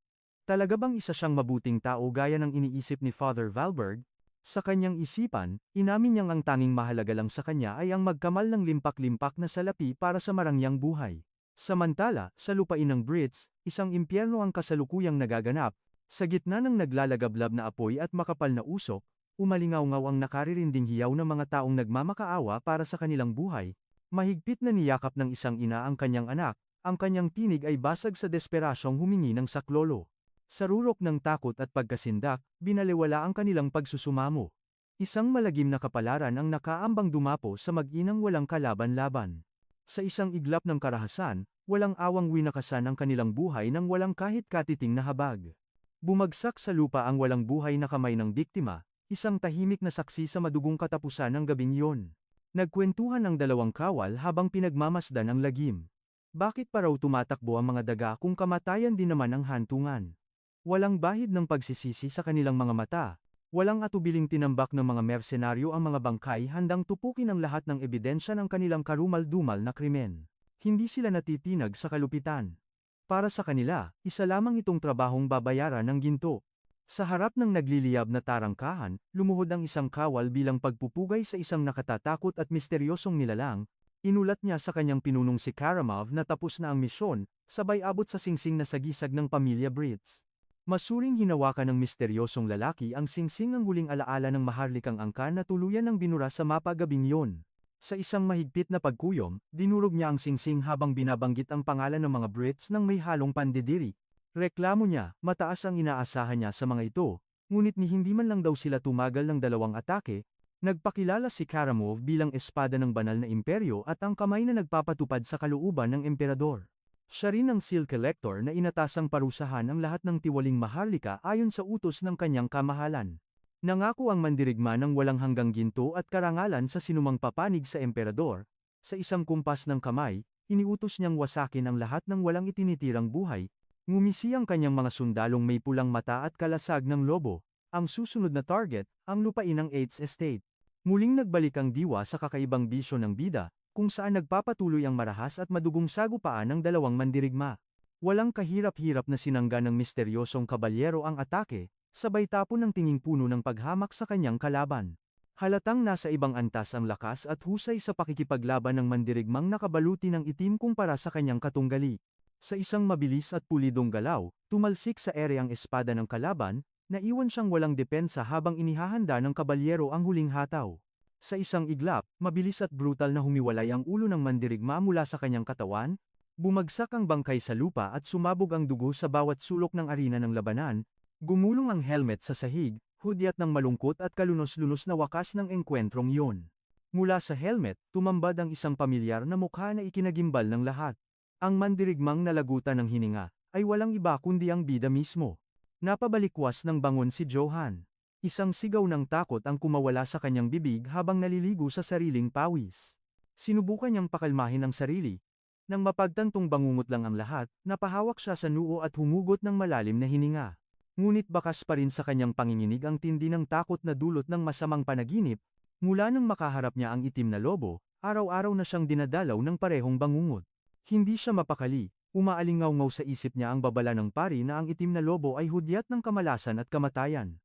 Talaga bang isa siyang mabuting tao gaya ng iniisip ni Father Valberg? Sa kanyang isipan, inamin niyang ang tanging mahalaga lang sa kanya ay ang magkamal ng limpak-limpak na salapi para sa marangyang buhay. Samantala, sa lupain ng Brits, isang impyerno ang kasalukuyang nagaganap. Sa gitna ng naglalagablab na apoy at makapal na usok, umalingaw-ngaw ang nakaririnding hiyaw ng mga taong nagmamakaawa para sa kanilang buhay. Mahigpit na niyakap ng isang ina ang kanyang anak, ang kanyang tinig ay basag sa desperasyong humingi ng saklolo. Sa rurok ng takot at pagkasindak, binaliwala ang kanilang pagsusumamo. Isang malagim na kapalaran ang nakaambang dumapo sa mag-inang walang kalaban-laban. Sa isang iglap ng karahasan, walang awang winakasan ang kanilang buhay nang walang kahit katiting na habag. Bumagsak sa lupa ang walang buhay na kamay ng biktima, isang tahimik na saksi sa madugong katapusan ng gabing iyon. Nagkwentuhan ang dalawang kawal habang pinagmamasdan ang lagim. Bakit pa raw tumatakbo ang mga daga kung kamatayan din naman ang hantungan? Walang bahid ng pagsisisi sa kanilang mga mata. Walang atubiling tinambak ng mga mersenaryo ang mga bangkay, handang tupukin ang lahat ng ebidensya ng kanilang karumal-dumal na krimen. Hindi sila natitinag sa kalupitan. Para sa kanila, isa lamang itong trabahong babayaran ng ginto. Sa harap ng nagliliyab na tarangkahan, lumuhod ang isang kawal bilang pagpupugay sa isang nakatatakot at misteryosong nilalang. Inulat niya sa kanyang pinunong si Karamov na tapos na ang misyon, sabay abot sa singsing na sagisag ng pamilya Brits. Masuring hinawakan ng misteryosong lalaki ang singsing, ang huling alaala ng maharlikang angkan na tuluyan ng binura sa mapa gabing iyon. Sa isang mahigpit na pagkuyom, dinurog niya ang singsing habang binabanggit ang pangalan ng mga Brits ng may halong pandidiri. Reklamo niya, mataas ang inaasahan niya sa mga ito, ngunit ni hindi man lang daw sila tumagal ng dalawang atake. Nagpakilala si Karamov bilang espada ng banal na imperyo at ang kamay na nagpapatupad sa kalooban ng emperador. Siya rin ang seal collector na inatasang parusahan ang lahat ng tiwaling maharlika ayon sa utos ng kanyang kamahalan. Nangako ang mandirigma ng walang hanggang ginto at karangalan sa sinumang papanig sa emperador. Sa isang kumpas ng kamay, iniutos niyang wasakin ang lahat ng walang itinitirang buhay. Ngumisi ang kanyang mga sundalong may pulang mata at kalasag ng lobo. Ang susunod na target, ang lupain ng 8th Estate. Muling nagbalik ang diwa sa kakaibang bisyo ng bida, kung saan nagpapatuloy ang marahas at madugong sagupaan ng dalawang mandirigma. Walang kahirap-hirap na sinangga ng misteryosong kabalyero ang atake, sabay tapon ng tinging puno ng paghamak sa kanyang kalaban. Halatang nasa ibang antas ang lakas at husay sa pakikipaglaban ng mandirigmang nakabaluti ng itim kumpara sa kanyang katunggali. Sa isang mabilis at pulidong galaw, tumalsik sa ere ang espada ng kalaban, naiwan siyang walang depensa habang inihahanda ng kabalyero ang huling hataw. Sa isang iglap, mabilis at brutal na humiwalay ang ulo ng mandirigma mula sa kanyang katawan, bumagsak ang bangkay sa lupa at sumabog ang dugo sa bawat sulok ng arena ng labanan, gumulong ang helmet sa sahig, hudyat ng malungkot at kalunos-lunos na wakas ng engkwentrong iyon. Mula sa helmet, tumambad ang isang pamilyar na mukha na ikinagimbal ng lahat. Ang mandirigmang nalagutan ng hininga, ay walang iba kundi ang bida mismo. Napabalikwas ng bangon si Johan. Isang sigaw ng takot ang kumawala sa kanyang bibig habang naliligo sa sariling pawis. Sinubukan niyang pakalmahin ang sarili. Nang mapagtantong bangungot lang ang lahat, napahawak siya sa noo at humugot ng malalim na hininga. Ngunit bakas pa rin sa kanyang panginginig ang tindi ng takot na dulot ng masamang panaginip. Mula nang makaharap niya ang itim na lobo, araw-araw na siyang dinadalaw ng parehong bangungot. Hindi siya mapakali, umaalingaw-ngaw sa isip niya ang babala ng pari na ang itim na lobo ay hudyat ng kamalasan at kamatayan.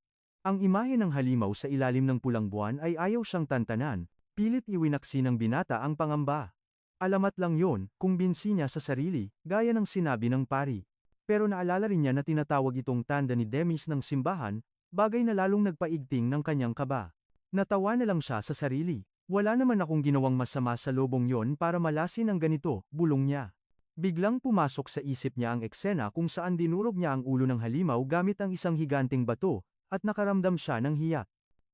Ang imahe ng halimaw sa ilalim ng pulang buwan ay ayaw siyang tantanan, pilit iwinaksi ng binata ang pangamba. Alamat lang yon, kumbinsi niya sa sarili, gaya ng sinabi ng pari. Pero naalala rin niya na tinatawag itong tanda ni Demis ng simbahan, bagay na lalong nagpaigting ng kanyang kaba. Natawa na lang siya sa sarili. Wala naman akong ginawang masama sa lobong yon para malasin ang ganito, bulong niya. Biglang pumasok sa isip niya ang eksena kung saan dinurog niya ang ulo ng halimaw gamit ang isang higanting bato, at nakaramdam siya ng hiya.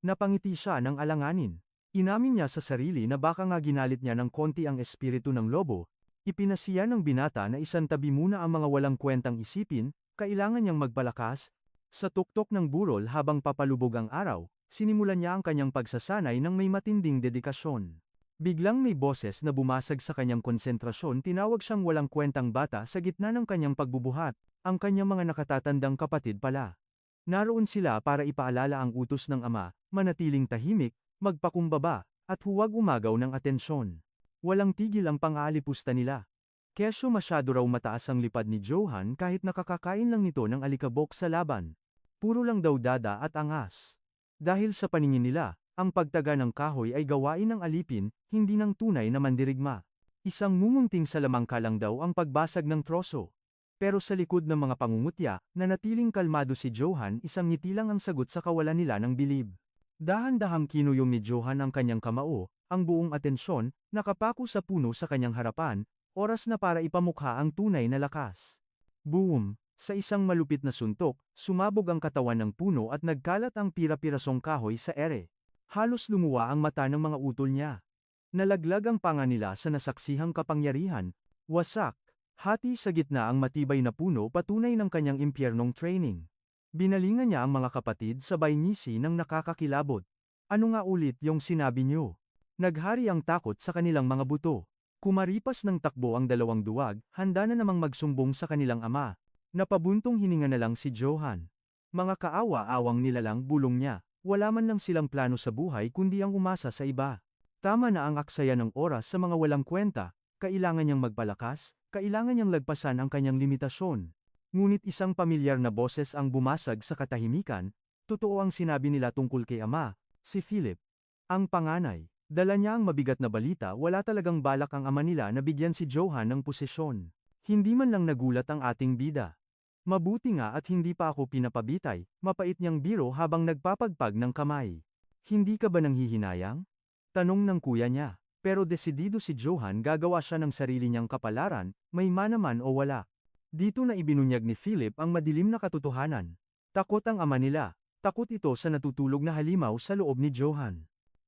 Napangiti siya ng alanganin. Inamin niya sa sarili na baka nga ginalit niya ng konti ang espiritu ng lobo. Ipinasiya ng binata na isantabi muna ang mga walang kwentang isipin, kailangan niyang magpalakas. Sa tuktok ng burol habang papalubog ang araw, sinimulan niya ang kanyang pagsasanay ng may matinding dedikasyon. Biglang may boses na bumasag sa kanyang konsentrasyon, tinawag siyang walang kwentang bata sa gitna ng kanyang pagbubuhat, ang kanyang mga nakatatandang kapatid pala. Naroon sila para ipaalala ang utos ng ama, manatiling tahimik, magpakumbaba, at huwag umagaw ng atensyon. Walang tigil ang pang-aalipusta nila. Kesyo masyado raw mataas ang lipad ni Johan kahit nakakakain lang nito ng alikabok sa laban. Puro lang daw dada at angas. Dahil sa paningin nila, ang pagtaga ng kahoy ay gawain ng alipin, hindi ng tunay na mandirigma. Isang mumunting salamangka lang daw ang pagbasag ng troso. Pero sa likod ng mga pangungutya, nanatiling kalmado si Johan, isang ngiti lang ang sagot sa kawalan nila ng bilib. Dahan-dahang kinuyom ni Johan ang kanyang kamao, ang buong atensyon, nakapako sa puno sa kanyang harapan, oras na para ipamukha ang tunay na lakas. Boom! Sa isang malupit na suntok, sumabog ang katawan ng puno at nagkalat ang pira-pirasong kahoy sa ere. Halos lumuwa ang mata ng mga utol niya. Nalaglag ang panga nila sa nasaksihang kapangyarihan. Wasak, hati sa gitna ang matibay na puno, patunay ng kanyang impyernong training. Binalingan niya ang mga kapatid sabay ngisi ng nakakakilabot. Ano nga ulit yung sinabi niyo? Naghari ang takot sa kanilang mga buto. Kumaripas ng takbo ang dalawang duwag, handa na namang magsumbong sa kanilang ama. Napabuntong hininga na lang si Johan. Mga kaawa-awang nilalang bulong niya. Wala man lang silang plano sa buhay kundi ang umasa sa iba. Tama na ang aksaya ng oras sa mga walang kwenta, kailangan niyang magpalakas, kailangan niyang lagpasan ang kanyang limitasyon. Ngunit isang pamilyar na boses ang bumasag sa katahimikan, totoo ang sinabi nila tungkol kay ama, si Philip. Ang panganay, dala niya ang mabigat na balita, wala talagang balak ang ama nila na bigyan si Johan ng posisyon. Hindi man lang nagulat ang ating bida. Mabuti nga at hindi pa ako pinapabitay, mapait niyang biro habang nagpapagpag ng kamay. Hindi ka ba nanghihinayang? Tanong ng kuya niya. Pero desidido si Johan, gagawa siya ng sarili niyang kapalaran, may manaman o wala. Dito na ibinunyag ni Philip ang madilim na katotohanan. Takot ang ama nila. Takot ito sa natutulog na halimaw sa loob ni Johan.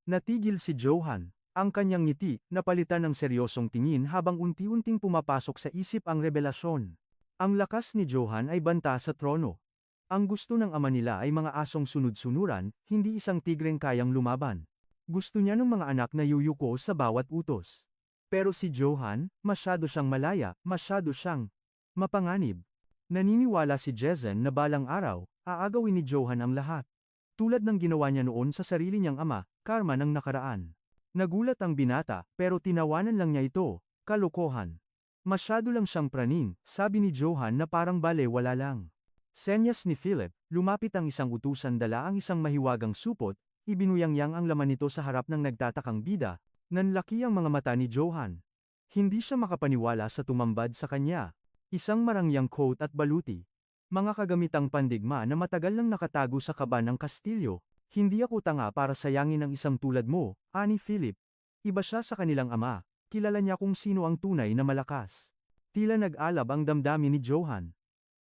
Natigil si Johan. Ang kanyang ngiti, napalitan ng seryosong tingin habang unti-unting pumapasok sa isip ang revelasyon. Ang lakas ni Johan ay banta sa trono. Ang gusto ng ama nila ay mga asong sunod-sunuran, hindi isang tigreng kayang lumaban. Gusto niya ng mga anak na yuyuko sa bawat utos. Pero si Johan, masyado siyang malaya, masyado siyang mapanganib. Naniniwala si Jezen na balang araw, aagawin ni Johan ang lahat. Tulad ng ginawa niya noon sa sarili niyang ama, karma ng nakaraan. Nagulat ang binata, pero tinawanan lang niya ito, kalokohan. Masyado lang siyang praning, sabi ni Johan na parang balewala lang. Senyas ni Philip, lumapit ang isang utusan, dala ang isang mahiwagang supot, ibinuyangyang ang laman nito sa harap ng nagtatakang bida, nanlaki ang mga mata ni Johan. Hindi siya makapaniwala sa tumambad sa kanya. Isang marangyang coat at baluti. Mga kagamitang pandigma na matagal nang nakatago sa kaba ng kastilyo. Hindi ako tanga para sayangin ang isang tulad mo, ani Philip. Iba siya sa kanilang ama. Kilala niya kung sino ang tunay na malakas. Tila nag-alab ang damdamin ni Johan.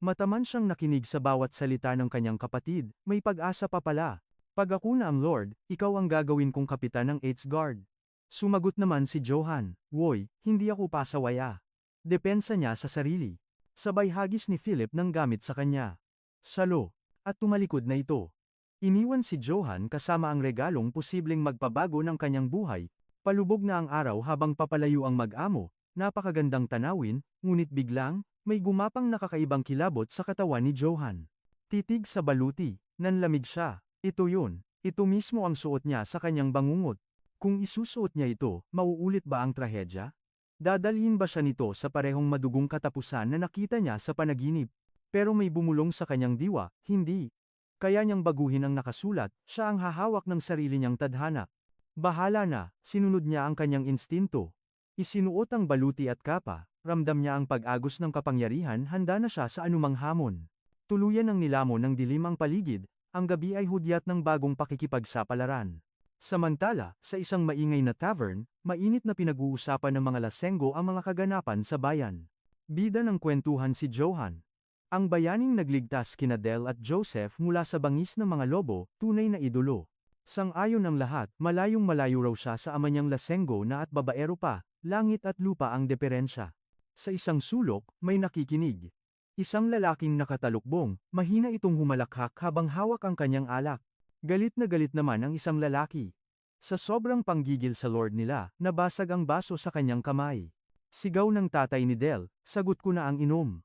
Mataman siyang nakinig sa bawat salita ng kanyang kapatid, may pag-asa pa pala. Pag ako na ang Lord, ikaw ang gagawin kong kapitan ng Eighth Guard. Sumagot naman si Johan, woy, hindi ako pasawaya. Depensa niya sa sarili. Sabay hagis ni Philip ng gamit sa kanya. Salo. At tumalikod na ito. Iniwan si Johan kasama ang regalong posibleng magpabago ng kanyang buhay. Palubog na ang araw habang papalayo ang mag-amo, napakagandang tanawin, ngunit biglang, may gumapang nakakaibang kilabot sa katawan ni Johan. Titig sa baluti, nanlamig siya. Ito yun, ito mismo ang suot niya sa kanyang bangungot. Kung isusuot niya ito, mauulit ba ang trahedya? Dadalhin ba siya nito sa parehong madugong katapusan na nakita niya sa panaginip? Pero may bumulong sa kanyang diwa, hindi. Kaya niyang baguhin ang nakasulat, siya ang hahawak ng sarili niyang tadhana. Bahala na, sinunod niya ang kanyang instinto. Isinuot ang baluti at kapa, ramdam niya ang pag-agos ng kapangyarihan, handa na siya sa anumang hamon. Tuluyan ang nilamon ng dilim ang paligid, ang gabi ay hudyat ng bagong pakikipagsapalaran. Samantala, sa isang maingay na tavern, mainit na pinag-uusapan ng mga lasenggo ang mga kaganapan sa bayan. Bida ng kwentuhan si Johan. Ang bayaning nagligtas kina Del at Joseph mula sa bangis ng mga lobo, tunay na idolo. Sang-ayon ang lahat, malayong malayo raw siya sa ama niyang lasenggo na at babaero pa, langit at lupa ang diferensya. Sa isang sulok, may nakikinig. Isang lalaking nakatalukbong, mahina itong humalakhak habang hawak ang kanyang alak. Galit na galit naman ang isang lalaki. Sa sobrang panggigil sa Lord nila, nabasag ang baso sa kanyang kamay. Sigaw ng tatay ni Del, sagot ko na ang inom.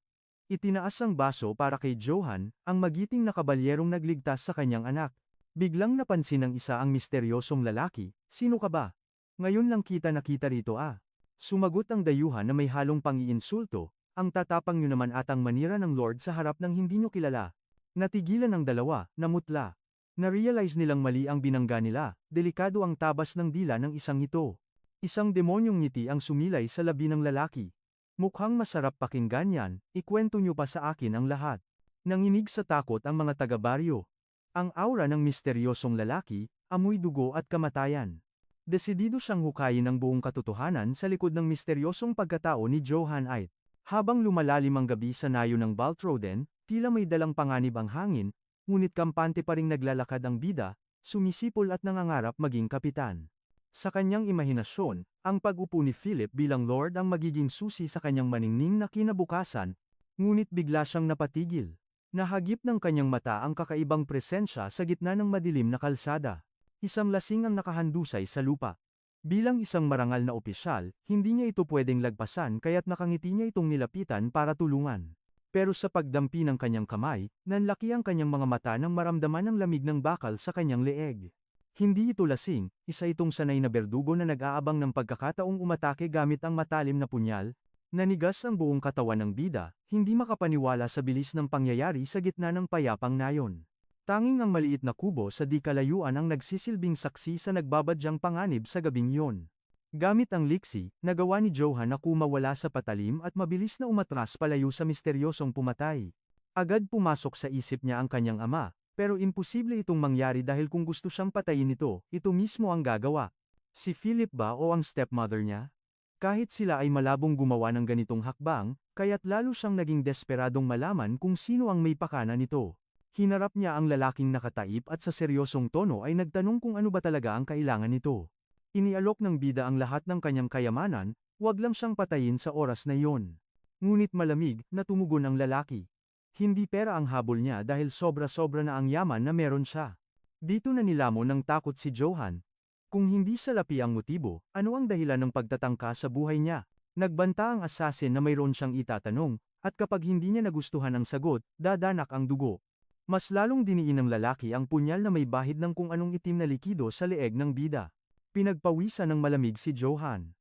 Itinaas ang baso para kay Johan, ang magiting na kabalyerong nagligtas sa kanyang anak. Biglang napansin ng isa ang misteryosong lalaki, sino ka ba? Ngayon lang kita nakita rito ah. Sumagot ang dayuhan na may halong pang-iinsulto, ang tatapang nyo naman atang manira ng Lord sa harap ng hindi nyo kilala. Natigilan ang dalawa, namutla. Na-realize nilang mali ang binangga nila, delikado ang tabas ng dila ng isang ito. Isang demonyong ngiti ang sumilay sa labi ng lalaki. Mukhang masarap pakinggan yan, ikwento nyo pa sa akin ang lahat. Nanginig sa takot ang mga taga-baryo. Ang aura ng misteryosong lalaki, amoy dugo at kamatayan. Desidido siyang hukayin ang buong katotohanan sa likod ng misteryosong pagkatao ni Johan Ait. Habang lumalalim ang gabi sa nayo ng Baltroden, tila may dalang panganib ang hangin, ngunit kampante pa ring naglalakad ang bida, sumisipol at nangangarap maging kapitan. Sa kanyang imahinasyon, ang pag-upo ni Philip bilang Lord ang magiging susi sa kanyang maningning na kinabukasan, ngunit bigla siyang napatigil. Nahagip ng kanyang mata ang kakaibang presensya sa gitna ng madilim na kalsada. Isang lasing ang nakahandusay sa lupa. Bilang isang marangal na opisyal, hindi niya ito pwedeng lagpasan kaya't nakangiti niya itong nilapitan para tulungan. Pero sa pagdampi ng kanyang kamay, nanlaki ang kanyang mga mata nang maramdaman ang lamig ng bakal sa kanyang leeg. Hindi ito lasing, isa itong sanay na berdugo na nag-aabang ng pagkakataong umatake gamit ang matalim na punyal. Nanigas ang buong katawan ng bida, hindi makapaniwala sa bilis ng pangyayari sa gitna ng payapang nayon. Tanging ang maliit na kubo sa di kalayuan ang nagsisilbing saksi sa nagbabadyang panganib sa gabing iyon. Gamit ang liksi, nagawa ni Johan na kumawala sa patalim at mabilis na umatras palayo sa misteryosong pumatay. Agad pumasok sa isip niya ang kanyang ama, pero imposible itong mangyari dahil kung gusto siyang patayin ito mismo ang gagawa. Si Philip ba o ang stepmother niya? Kahit sila ay malabong gumawa ng ganitong hakbang, kaya't lalo siyang naging desperadong malaman kung sino ang may pakana nito. Hinarap niya ang lalaking nakataip at sa seryosong tono ay nagtanong kung ano ba talaga ang kailangan nito. Inialok ng bida ang lahat ng kanyang kayamanan, wag lang siyang patayin sa oras na iyon. Ngunit malamig, na tumugon ang lalaki. Hindi pera ang habol niya dahil sobra-sobra na ang yaman na meron siya. Dito na nilamon ng takot si Johan. Kung hindi salapi ang motibo, ano ang dahilan ng pagtatangka sa buhay niya? Nagbanta ang assassin na mayroon siyang itatanong, at kapag hindi niya nagustuhan ang sagot, dadanak ang dugo. Mas lalong diniin ng lalaki ang punyal na may bahid ng kung anong itim na likido sa leeg ng bida. Pinagpawisan ng malamig si Johan.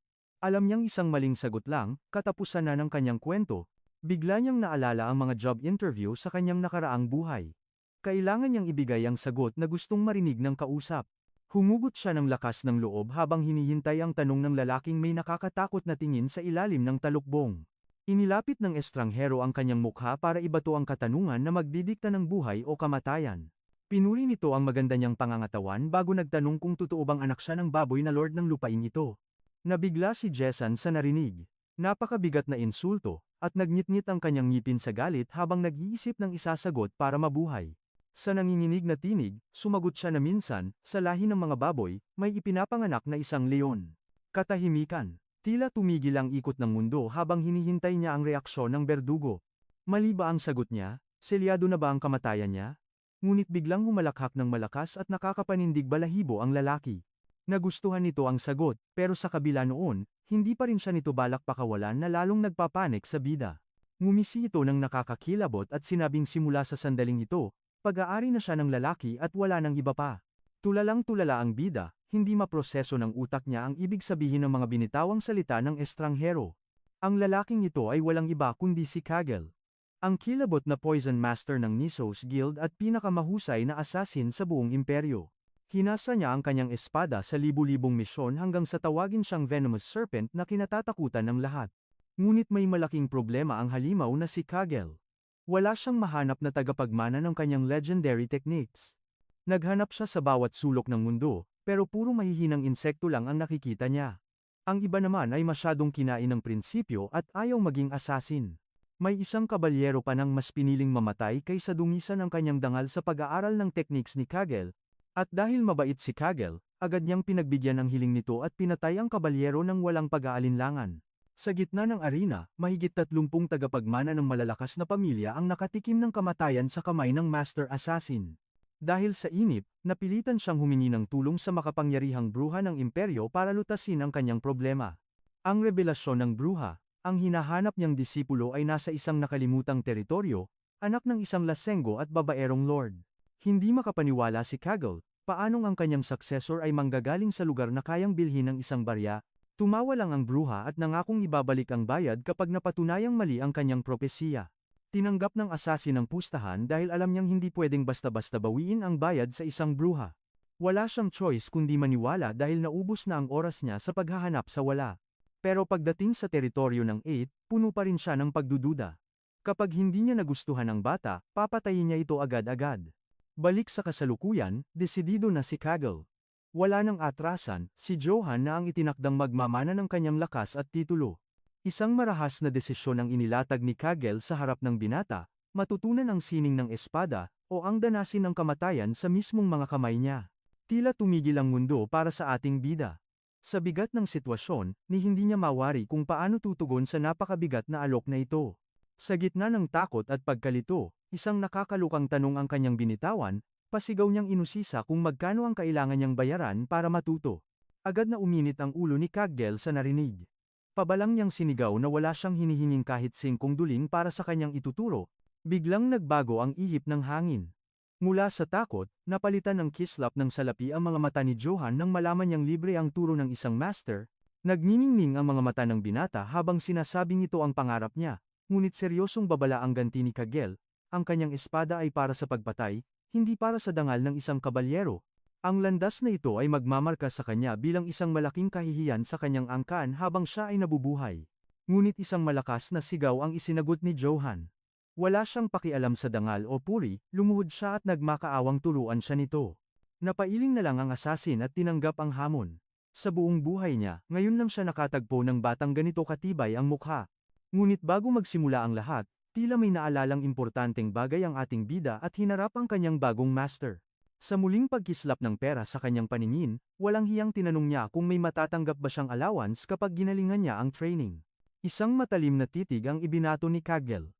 Alam niyang isang maling sagot lang, katapusan na ng kanyang kwento. Bigla niyang naalala ang mga job interview sa kanyang nakaraang buhay. Kailangan niyang ibigay ang sagot na gustong marinig ng kausap. Humugot siya ng lakas ng loob habang hinihintay ang tanong ng lalaking may nakakatakot na tingin sa ilalim ng talukbong. Inilapit ng estranghero ang kanyang mukha para ibato ang katanungan na magdidikta ng buhay o kamatayan. Pinuri nito ang maganda niyang pangangatawan bago nagtanong kung totoo bang anak siya ng baboy na lord ng lupain ito. Nabigla si Jason sa narinig. Napakabigat na insulto, at nagngit-ngit ang kanyang ngipin sa galit habang nag-iisip ng isasagot para mabuhay. Sa nanginginig na tinig, sumagot siya na minsan, sa lahi ng mga baboy, may ipinapanganak na isang leon. Katahimikan. Tila tumigil ang ikot ng mundo habang hinihintay niya ang reaksyon ng berdugo. Mali ba ang sagot niya? Selyado na ba ang kamatayan niya? Ngunit biglang humalakhak ng malakas at nakakapanindig balahibo ang lalaki. Nagustuhan nito ang sagot, pero sa kabila noon, hindi pa rin siya nito balak pakawalan na lalong nagpapanik sa bida. Ngumisi ito ng nakakakilabot at sinabing simula sa sandaling ito, pag-aari na siya ng lalaki at wala nang iba pa. Tulalang-tulala ang bida. Hindi maproseso ng utak niya ang ibig sabihin ng mga binitawang salita ng estranghero. Ang lalaking ito ay walang iba kundi si Kagel. Ang kilabot na poison master ng Nissos Guild at pinakamahusay na assassin sa buong imperyo. Hinasa niya ang kanyang espada sa libu-libong misyon hanggang sa tawagin siyang venomous serpent na kinatatakutan ng lahat. Ngunit may malaking problema ang halimaw na si Kagel. Wala siyang mahanap na tagapagmana ng kanyang legendary techniques. Naghanap siya sa bawat sulok ng mundo, pero puro mahihinang insekto lang ang nakikita niya. Ang iba naman ay masyadong kinain ng prinsipyo at ayaw maging assassin. May isang kabalyero pa nang mas piniling mamatay kaysa dungisan ang kanyang dangal sa pag-aaral ng techniques ni Kagel, at dahil mabait si Kagel, agad niyang pinagbigyan ang hiling nito at pinatay ang kabalyero ng walang pag-aalinlangan. Sa gitna ng arena, mahigit 30 tagapagmana ng malalakas na pamilya ang nakatikim ng kamatayan sa kamay ng Master Assassin. Dahil sa inip, napilitan siyang humingi ng tulong sa makapangyarihang bruha ng imperyo para lutasin ang kanyang problema. Ang revelasyon ng bruha, ang hinahanap niyang disipulo ay nasa isang nakalimutang teritoryo, anak ng isang lasenggo at babaerong lord. Hindi makapaniwala si Kagel, paanong ang kanyang successor ay manggagaling sa lugar na kayang bilhin ng isang barya. Tumawa lang ang bruha at nangakong ibabalik ang bayad kapag napatunayang mali ang kanyang propesiya. Tinanggap ng assassin ang pustahan dahil alam niyang hindi pwedeng basta-basta bawiin ang bayad sa isang bruha. Wala siyang choice kundi maniwala dahil naubos na ang oras niya sa paghahanap sa wala. Pero pagdating sa teritoryo ng 8, puno pa rin siya ng pagdududa. Kapag hindi niya nagustuhan ang bata, papatayin niya ito agad-agad. Balik sa kasalukuyan, desidido na si Kagel. Wala nang atrasan, si Johan na ang itinakdang magmamana ng kanyang lakas at titulo. Isang marahas na desisyon ang inilatag ni Kagel sa harap ng binata, matutunan ang sining ng espada, o ang danasin ng kamatayan sa mismong mga kamay niya. Tila tumigil ang mundo para sa ating bida. Sa bigat ng sitwasyon, ni hindi niya mawari kung paano tutugon sa napakabigat na alok na ito. Sa gitna ng takot at pagkalito, isang nakakalukang tanong ang kanyang binitawan, pasigaw niyang inusisa kung magkano ang kailangan niyang bayaran para matuto. Agad na uminit ang ulo ni Kagel sa narinig. Pabalang niyang sinigaw na wala siyang hinihinging kahit singkong duling para sa kanyang ituturo, biglang nagbago ang ihip ng hangin. Mula sa takot, napalitan ng kislap ng salapi ang mga mata ni Johan nang malaman niyang libre ang turo ng isang master. Nagniningning ang mga mata ng binata habang sinasabing ito ang pangarap niya, ngunit seryosong babala ang ganti ni Kagel, ang kanyang espada ay para sa pagpatay, hindi para sa dangal ng isang kabalyero. Ang landas na ito ay magmamarka sa kanya bilang isang malaking kahihiyan sa kanyang angkan habang siya ay nabubuhay. Ngunit isang malakas na sigaw ang isinagot ni Johan. Wala siyang pakialam sa dangal o puri, lumuhod siya at nagmakaawang turuan siya nito. Napailing na lang ang assassin at tinanggap ang hamon. Sa buong buhay niya, ngayon lang siya nakatagpo ng batang ganito katibay ang mukha. Ngunit bago magsimula ang lahat, tila may naalalang importanteng bagay ang ating bida at hinarap ang kanyang bagong master. Sa muling pagkislap ng pera sa kanyang paningin, walang hiyang tinanong niya kung may matatanggap ba siyang allowance kapag ginalingan niya ang training. Isang matalim na titig ang ibinato ni Kagel.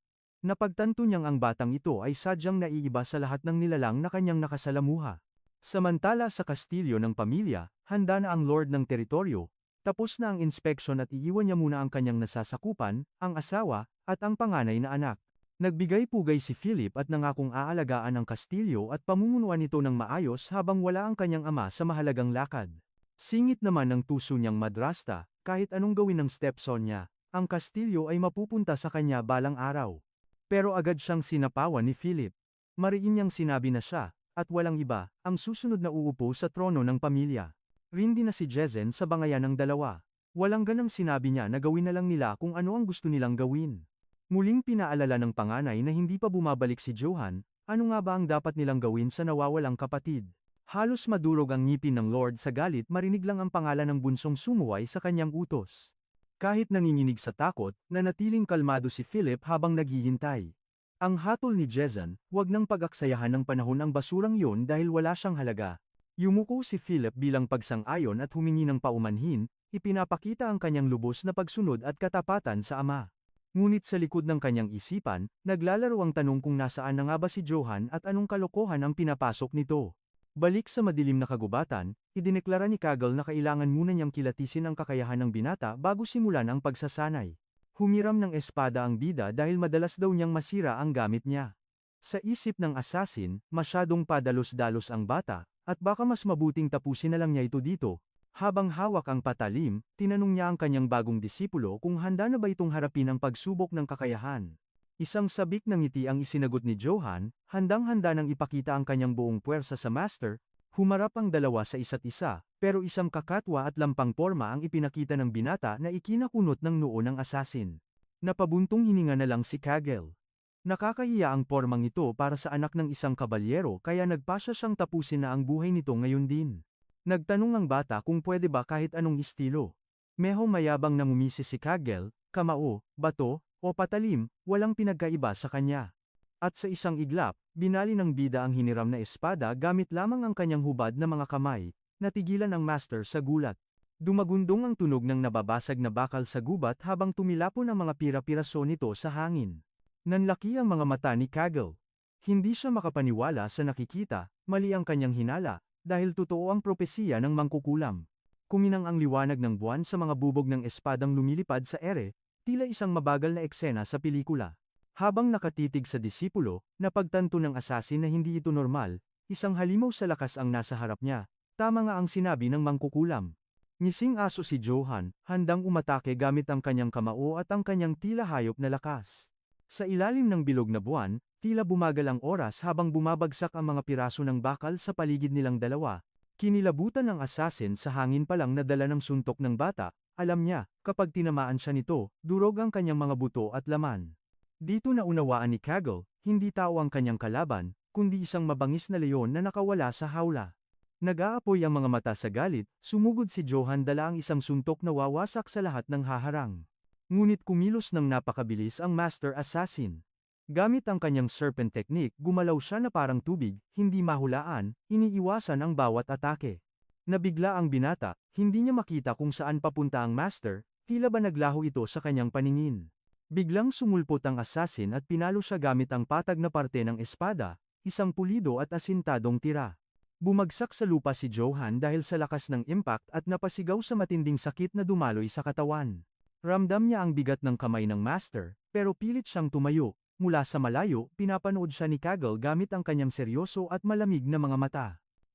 Napagtanto niyang ang batang ito ay sadyang naiiba sa lahat ng nilalang na kanyang nakasalamuha. Samantala sa kastilyo ng pamilya, handa na ang lord ng teritoryo, tapos na ang inspeksyon at iiwan niya muna ang kanyang nasasakupan, ang asawa, at ang panganay na anak. Nagbigay-pugay si Philip at nangakong aalagaan ang kastilyo at pamumunuan ito ng maayos habang wala ang kanyang ama sa mahalagang lakad. Singit naman ng tuso niyang madrasta, kahit anong gawin ng stepson niya, ang kastilyo ay mapupunta sa kanya balang araw. Pero agad siyang sinapawan ni Philip. Mariin niyang sinabi na siya, at walang iba, ang susunod na uupo sa trono ng pamilya. Rindi na si Jezen sa bangayan ng dalawa. Walang ganang sinabi niya na gawin na lang nila kung ano ang gusto nilang gawin. Muling pinaalala ng panganay na hindi pa bumabalik si Johan, ano nga ba ang dapat nilang gawin sa nawawalang kapatid. Halos madurog ang ngipin ng Lord sa galit marinig lang ang pangalan ng bunsong sumuway sa kanyang utos. Kahit nanginginig sa takot, nanatiling kalmado si Philip habang naghihintay. Ang hatol ni Jezen, wag nang pag-aksayahan ng panahon ang basurang yun dahil wala siyang halaga. Yumuko si Philip bilang pagsang-ayon at humingi ng paumanhin, ipinapakita ang kanyang lubos na pagsunod at katapatan sa ama. Ngunit sa likod ng kanyang isipan, naglalaro ang tanong kung nasaan na nga ba si Johan at anong kalokohan ang pinapasok nito. Balik sa madilim na kagubatan, idineklara ni Kagel na kailangan muna niyang kilatisin ang kakayahan ng binata bago simulan ang pagsasanay. Humiram ng espada ang bida dahil madalas daw niyang masira ang gamit niya. Sa isip ng assassin, masyadong padalos-dalos ang bata, at baka mas mabuting tapusin na lang niya ito dito. Habang hawak ang patalim, tinanong niya ang kanyang bagong disipulo kung handa na ba itong harapin ang pagsubok ng kakayahan. Isang sabik na ngiti ang isinagot ni Johan, handang-handa nang ipakita ang kanyang buong puwersa sa master. Humarap ang dalawa sa isa't isa, pero isang kakatwa at lampang porma ang ipinakita ng binata na ikinakunot ng noo ng assassin. Napabuntong hininga na lang si Kagel. Nakakahiya ang pormang ito para sa anak ng isang kabalyero kaya nagpasya siyang tapusin na ang buhay nito ngayon din. Nagtanong ang bata kung pwede ba kahit anong estilo. Mehong mayabang na ngumisi si Kagel, kamao, bato, o patalim, walang pinagkaiba sa kanya. At sa isang iglap, binali ng bida ang hiniram na espada gamit lamang ang kanyang hubad na mga kamay, natigilan ang master sa gulat. Dumagundong ang tunog ng nababasag na bakal sa gubat habang tumilapon ang mga pira-piraso nito sa hangin. Nanlaki ang mga mata ni Kagel. Hindi siya makapaniwala sa nakikita, mali ang kanyang hinala, dahil totoo ang propesiya ng mangkukulam. Kuminang ang liwanag ng buwan sa mga bubog ng espadang lumilipad sa ere, tila isang mabagal na eksena sa pelikula. Habang nakatitig sa disipulo, napagtanto ng assassin na hindi ito normal, isang halimaw sa lakas ang nasa harap niya. Tama nga ang sinabi ng mangkukulam. Ngising aso si Johan, handang umatake gamit ang kanyang kamao at ang kanyang tila hayop na lakas. Sa ilalim ng bilog na buwan, tila bumagal ang oras habang bumabagsak ang mga piraso ng bakal sa paligid nilang dalawa. Kinilabutan ng assassin sa hangin pa lang na dala ng suntok ng bata, alam niya, kapag tinamaan siya nito, durog ang kanyang mga buto at laman. Dito naunawaan ni Kagel, hindi tao ang kanyang kalaban, kundi isang mabangis na leon na nakawala sa hawla. Nag-aapoy ang mga mata sa galit, sumugod si Johan dala ang isang suntok na wawasak sa lahat ng haharang. Ngunit kumilos ng napakabilis ang Master Assassin. Gamit ang kanyang serpent technique, gumalaw siya na parang tubig, hindi mahulaan, iniiwasan ang bawat atake. Nabigla ang binata, hindi niya makita kung saan papunta ang Master, tila ba naglaho ito sa kanyang paningin. Biglang sumulpot ang assassin at pinalo siya gamit ang patag na parte ng espada, isang pulido at asintadong tira. Bumagsak sa lupa si Johan dahil sa lakas ng impact at napasigaw sa matinding sakit na dumaloy sa katawan. Ramdam niya ang bigat ng kamay ng master, pero pilit siyang tumayo. Mula sa malayo, pinapanood siya ni Kagel gamit ang kanyang seryoso at malamig na mga mata.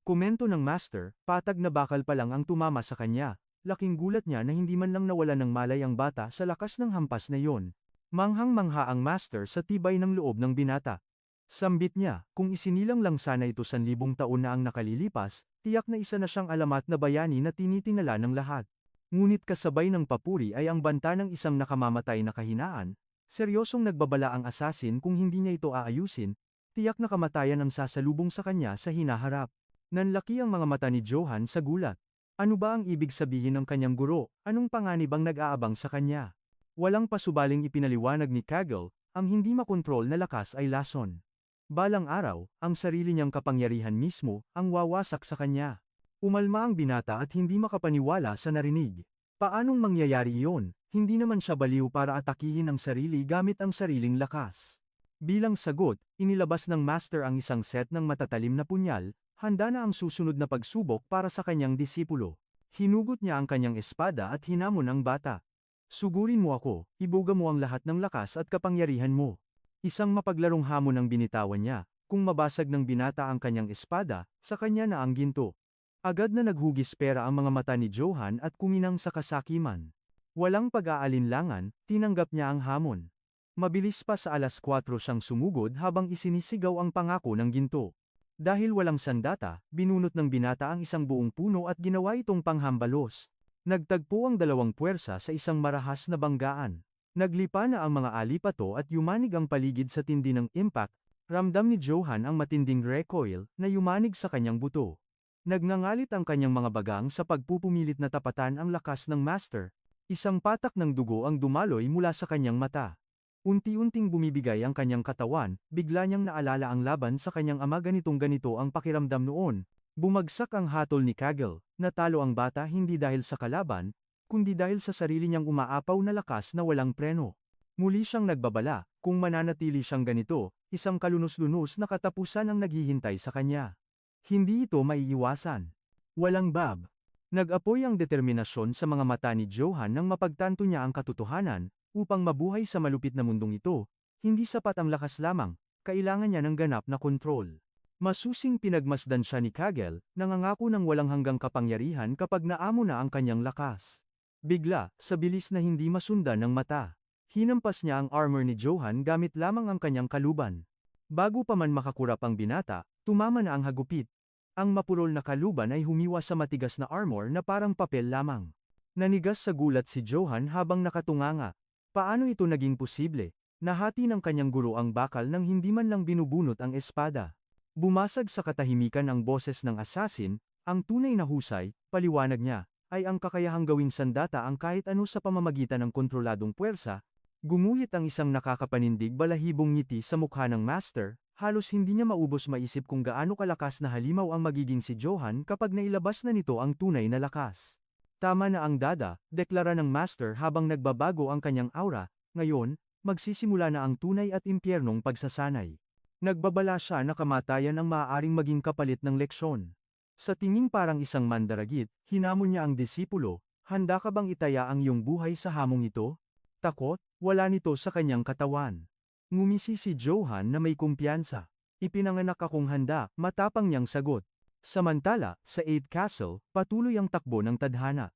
Komento ng master, patag na bakal pa lang ang tumama sa kanya. Laking gulat niya na hindi man lang nawala ng malay ang bata sa lakas ng hampas na yon. Manghang-mangha ang master sa tibay ng loob ng binata. Sambit niya, kung isinilang lang sana ito 1,000 taon na ang nakalilipas, tiyak na isa na siyang alamat na bayani na tinitingala ng lahat. Ngunit kasabay ng papuri ay ang banta ng isang nakamamatay na kahinaan, seryosong nagbabala ang assassin kung hindi niya ito aayusin, tiyak na kamatayan ang sasalubong sa kanya sa hinaharap. Nanlaki ang mga mata ni Johan sa gulat. Ano ba ang ibig sabihin ng kanyang guro? Anong panganib ang nag-aabang sa kanya? Walang pasubaling ipinaliwanag ni Kagel, ang hindi makontrol na lakas ay lason. Balang araw, ang sarili niyang kapangyarihan mismo, ang wawasak sa kanya. Umalma ang binata at hindi makapaniwala sa narinig. Paanong mangyayari iyon? Hindi naman siya baliw para atakihin ang sarili gamit ang sariling lakas. Bilang sagot, inilabas ng master ang isang set ng matatalim na punyal, handa na ang susunod na pagsubok para sa kanyang disipulo. Hinugot niya ang kanyang espada at hinamon ang bata. Sugurin mo ako, ibuga mo ang lahat ng lakas at kapangyarihan mo. Isang mapaglarong hamon ang binitawan niya, kung mabasag ng binata ang kanyang espada, sa kanya na ang ginto. Agad na naghugis pera ang mga mata ni Johan at kuminang sa kasakiman. Walang pag-aalinlangan, tinanggap niya ang hamon. Mabilis pa sa 4:00 siyang sumugod habang isinisigaw ang pangako ng ginto. Dahil walang sandata, binunot ng binata ang isang buong puno at ginawa itong panghambalos. Nagtagpo ang dalawang puwersa sa isang marahas na banggaan. Naglipa na ang mga alipato at yumanig ang paligid sa tindi ng impact, ramdam ni Johan ang matinding recoil na yumanig sa kanyang buto. Nagngangalit ang kanyang mga bagang sa pagpupumilit na tapatan ang lakas ng master. Isang patak ng dugo ang dumaloy mula sa kanyang mata. Unti-unting bumibigay ang kanyang katawan, bigla niyang naalala ang laban sa kanyang ama ganitong-ganito ang pakiramdam noon. Bumagsak ang hatol ni Kagel, natalo ang bata hindi dahil sa kalaban, kundi dahil sa sarili niyang umaapaw na lakas na walang preno. Muli siyang nagbabala, kung mananatili siyang ganito, isang kalunos-lunos na katapusan ang naghihintay sa kanya. Hindi ito maiiwasan. Walang bab. Nag-apoy ang determinasyon sa mga mata ni Johan nang mapagtanto niya ang katotohanan, upang mabuhay sa malupit na mundong ito, hindi sapat ang lakas lamang, kailangan niya ng ganap na kontrol. Masusing pinagmasdan siya ni Kagel, nangangako ng walang hanggang kapangyarihan kapag naamo na ang kanyang lakas. Bigla, sa bilis na hindi masundan ng mata, hinampas niya ang armor ni Johan gamit lamang ang kanyang kaluban. Bago pa man makakurap ang binata, tumama na ang hagupit. Ang mapurol na kaluban ay humiwa sa matigas na armor na parang papel lamang. Nanigas sa gulat si Johan habang nakatunganga. Paano ito naging posible? Nahati ng kanyang guro ang bakal nang hindi man lang binubunot ang espada. Bumasag sa katahimikan ang boses ng assassin, ang tunay na husay, paliwanag niya. ay ang kakayahang gawing sandata ang kahit ano sa pamamagitan ng kontroladong puwersa. Gumuhit ang isang nakakapanindig balahibong ngiti sa mukha ng Master, halos hindi niya maubos maisip kung gaano kalakas na halimaw ang magiging si Johan kapag nailabas na nito ang tunay na lakas. Tama na ang dada, deklara ng Master habang nagbabago ang kanyang aura, ngayon, magsisimula na ang tunay at impyernong pagsasanay. Nagbabala siya na kamatayan ang maaaring maging kapalit ng leksyon. Sa tinging parang isang mandaragit, hinamon niya ang disipulo, handa ka bang itaya ang iyong buhay sa hamong ito? Takot, wala nito sa kanyang katawan. Ngumisi si Johan na may kumpiyansa. Ipinanganak akong handa, matapang niyang sagot. Samantala, sa 8 Castle, patuloy ang takbo ng tadhana.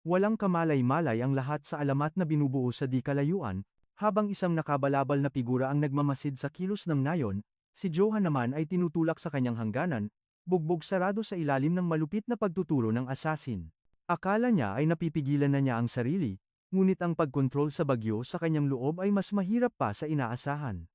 Walang kamalay-malay ang lahat sa alamat na binubuo sa di kalayuan, habang isang nakabalabal na figura ang nagmamasid sa kilos ng nayon, si Johan naman ay tinutulak sa kanyang hangganan, bugbog sarado sa ilalim ng malupit na pagtuturo ng asasin. Akala niya ay napipigilan na niya ang sarili, ngunit ang pagkontrol sa bagyo sa kanyang loob ay mas mahirap pa sa inaasahan.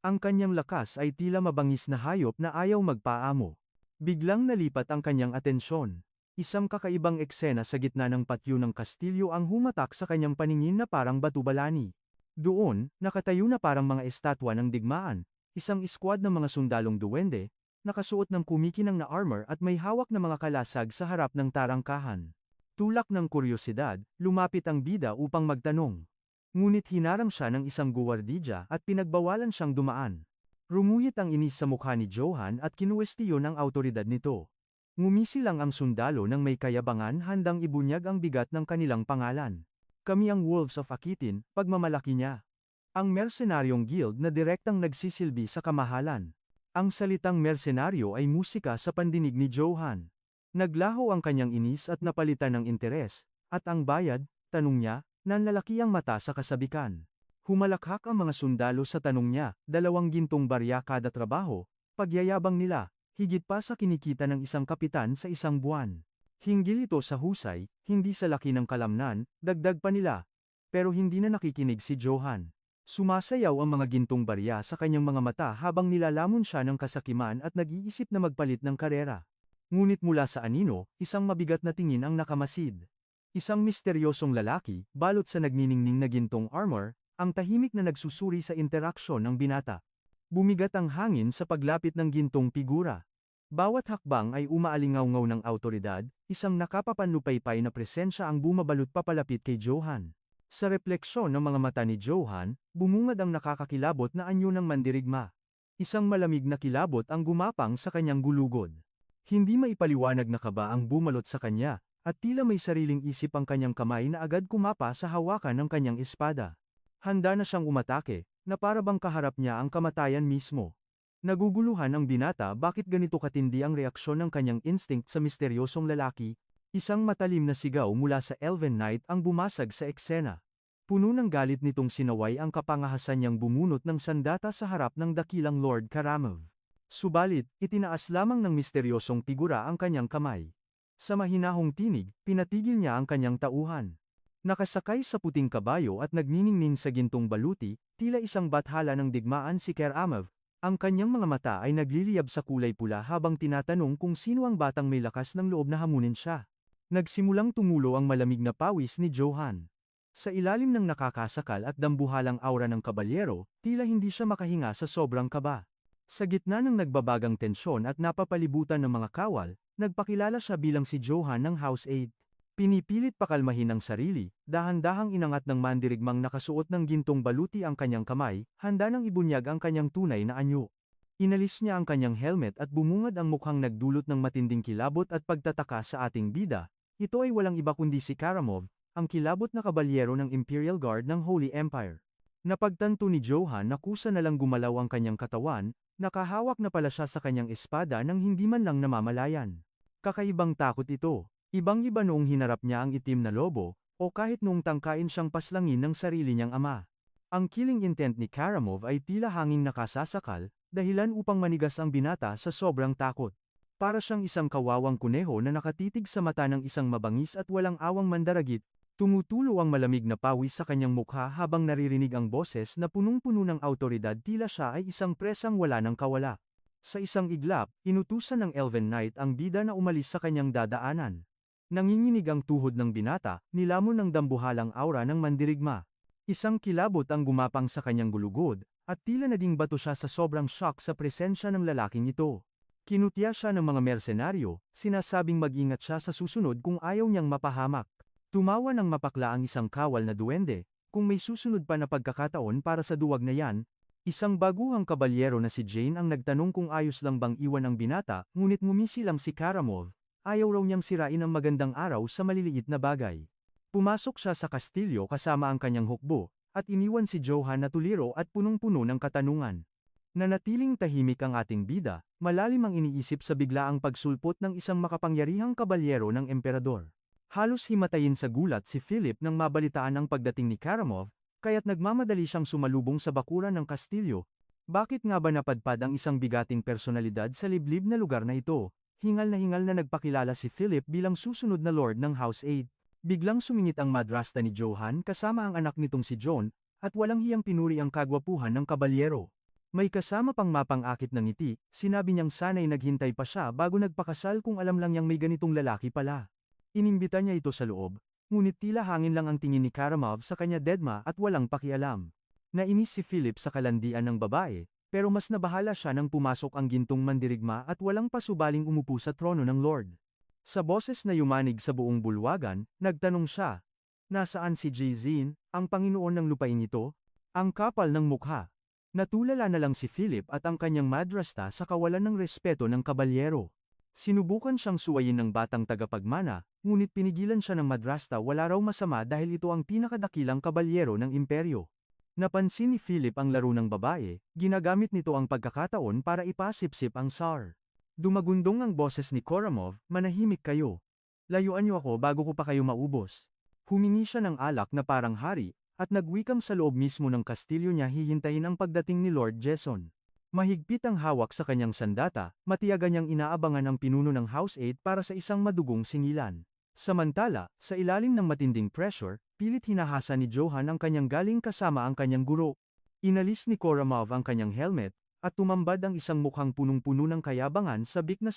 Ang kanyang lakas ay tila mabangis na hayop na ayaw magpaamo. Biglang nalipat ang kanyang atensyon. Isang kakaibang eksena sa gitna ng patio ng kastilyo ang humatak sa kanyang paningin na parang batubalani. Doon, nakatayo na parang mga estatwa ng digmaan, isang iskwad ng mga sundalong duwende, nakasuot ng kumikinang na armor at may hawak na mga kalasag sa harap ng tarangkahan. Tulak ng kuryosidad, lumapit ang bida upang magtanong. Ngunit hinarang siya ng isang guwardidya at pinagbawalan siyang dumaan. Rumuhit ang inis sa mukha ni Johan at kinuwestiyon ang awtoridad nito. Ngumisi lang ang sundalo ng may kayabangan handang ibunyag ang bigat ng kanilang pangalan. Kami ang Wolves of Akitin, pagmamalaki niya. Ang mercenaryong guild na direktang nagsisilbi sa kamahalan. Ang salitang mersenaryo ay musika sa pandinig ni Johan. Naglaho ang kanyang inis at napalitan ng interes, at ang bayad, tanong niya, nanlalaki ang mata sa kasabikan. Humalakhak ang mga sundalo sa tanong niya, 2 gintong barya kada trabaho, pagyayabang nila, higit pa sa kinikita ng isang kapitan sa isang buwan. Hinggil ito sa husay, hindi sa laki ng kalamnan, dagdag pa nila. Pero hindi na nakikinig si Johan. Sumasayaw ang mga gintong barya sa kanyang mga mata habang nilalamon siya ng kasakiman at nag-iisip na magpalit ng karera. Ngunit mula sa anino, isang mabigat na tingin ang nakamasid. Isang misteryosong lalaki, balot sa nagniningning na gintong armor, ang tahimik na nagsusuri sa interaksyon ng binata. Bumigat ang hangin sa paglapit ng gintong figura. Bawat hakbang ay umaalingaw-ngaw ng awtoridad, isang nakapapanlupaypay na presensya ang bumabalot papalapit kay Johan. Sa refleksyon ng mga mata ni Johan, bumungad ang nakakakilabot na anyo ng mandirigma. Isang malamig na kilabot ang gumapang sa kanyang gulugod. Hindi maipaliwanag na kaba ang bumalot sa kanya, at tila may sariling isip ang kanyang kamay na agad kumapa sa hawakan ng kanyang espada. Handa na siyang umatake, na para bang kaharap niya ang kamatayan mismo. Naguguluhan ang binata bakit ganito katindi ang reaksyon ng kanyang instinct sa misteryosong lalaki. Isang matalim na sigaw mula sa Elven Knight ang bumasag sa eksena. Puno ng galit nitong sinaway ang kapangahasan niyang bumunot ng sandata sa harap ng dakilang Lord Karamov. Subalit, itinaas lamang ng misteryosong figura ang kanyang kamay. Sa mahinahong tinig, pinatigil niya ang kanyang tauhan. Nakasakay sa puting kabayo at nagniningning sa gintong baluti, tila isang bathala ng digmaan si Karamov. Ang kanyang mga mata ay nagliliyab sa kulay pula habang tinatanong kung sino ang batang may lakas ng loob na hamunin siya. Nagsimulang tumulo ang malamig na pawis ni Johan. Sa ilalim ng nakakasakal at dambuhalang aura ng kabalyero, tila hindi siya makahinga sa sobrang kaba. Sa gitna ng nagbabagang tensyon at napapalibutan ng mga kawal, nagpakilala siya bilang si Johan ng House 8. Pinipilit pakalmahin ang sarili, dahan-dahang inangat ng mandirigmang nakasuot ng gintong baluti ang kanyang kamay, handa nang ibunyag ang kanyang tunay na anyo. Inalis niya ang kanyang helmet at bumungad ang mukhang nagdulot ng matinding kilabot at pagtataka sa ating bida. Ito ay walang iba kundi si Karamov, ang kilabot na kabalyero ng Imperial Guard ng Holy Empire. Napagtanto ni Johan na kusa na lang gumalaw ang kanyang katawan, nakahawak na pala siya sa kanyang espada nang hindi man lang namamalayan. Kakaibang takot ito. Ibang-iba noong hinarap niya ang itim na lobo, o kahit noong tangkain siyang paslangin ng sarili niyang ama. Ang killing intent ni Karamov ay tila hanging nakasasakal, dahilan upang manigas ang binata sa sobrang takot. Para siyang isang kawawang kuneho na nakatitig sa mata ng isang mabangis at walang awang mandaragit, tumutulo ang malamig na pawis sa kanyang mukha habang naririnig ang boses na punong-puno ng awtoridad tila siya ay isang presang wala ng kawala. Sa isang iglap, inutusan ng Elven Knight ang bida na umalis sa kanyang dadaanan. Nanginginig ang tuhod ng binata, nilamon ng dambuhalang aura ng mandirigma. Isang kilabot ang gumapang sa kanyang gulugod, at tila naging bato siya sa sobrang shock sa presensya ng lalaking ito. Kinutya siya ng mga mersenaryo, sinasabing mag-ingat siya sa susunod kung ayaw niyang mapahamak. Tumawa ng mapakla ang isang kawal na duwende, kung may susunod pa na pagkakataon para sa duwag na yan. Isang baguhang kabalyero na si Jane ang nagtanong kung ayos lang bang iwan ang binata, ngunit ngumisi lang si Karamov. Ayaw raw niyang sirain ang magandang araw sa maliliit na bagay. Pumasok siya sa kastilyo kasama ang kanyang hukbo, at iniwan si Johan na tuliro at punong-puno ng katanungan. Nanatiling tahimik ang ating bida, malalim ang iniisip sa biglaang pagsulpot ng isang makapangyarihang kabalyero ng emperador. Halos himatayin sa gulat si Philip nang mabalitaan ang pagdating ni Karamov, kaya't nagmamadali siyang sumalubong sa bakuran ng kastilyo. Bakit nga ba napadpad ang isang bigating personalidad sa liblib na lugar na ito? Hingal na nagpakilala si Philip bilang susunod na Lord ng House 8. Biglang sumingit ang madrasta ni Johan kasama ang anak nitong si John, at walang hiyang pinuri ang kagwapuhan ng kabalyero. May kasama pang mapang-akit ng ngiti, sinabi niyang sana'y naghintay pa siya bago nagpakasal kung alam lang niyang may ganitong lalaki pala. Inimbita niya ito sa loob, ngunit tila hangin lang ang tingin ni Karamov sa kanya dedma at walang pakialam. Nainis si Philip sa kalandian ng babae, pero mas nabahala siya nang pumasok ang gintong mandirigma at walang pasubaling umupo sa trono ng Lord. Sa boses na yumanig sa buong bulwagan, nagtanong siya, "Nasaan si Jazin, ang Panginoon ng lupain ito?" Ang kapal ng mukha. Natulala na lang si Philip at ang kanyang madrasta sa kawalan ng respeto ng kabalyero. Sinubukan siyang suwayin ng batang tagapagmana, ngunit pinigilan siya ng madrasta. Wala raw masama dahil ito ang pinakadakilang kabalyero ng imperyo. Napansin ni Philip ang laro ng babae, ginagamit nito ang pagkakataon para ipasipsip ang Tsar. Dumagundong ang boses ni Karamov, "Manahimik kayo. Layuan niyo ako bago ko pa kayo maubos." Humingi siya ng alak na parang hari, at nagwikam sa loob mismo ng kastilyo niya hihintayin ang pagdating ni Lord Jason. Mahigpit ang hawak sa kanyang sandata, matiyaga niyang inaabangan ang pinuno ng House 8 para sa isang madugong singilan. Samantala, sa ilalim ng matinding pressure, pilit hinahasa ni Johan ang kanyang galing kasama ang kanyang guro. Inalis ni Karamov ang kanyang helmet, at tumambad ang isang mukhang punong-puno ng kayabangan sabik na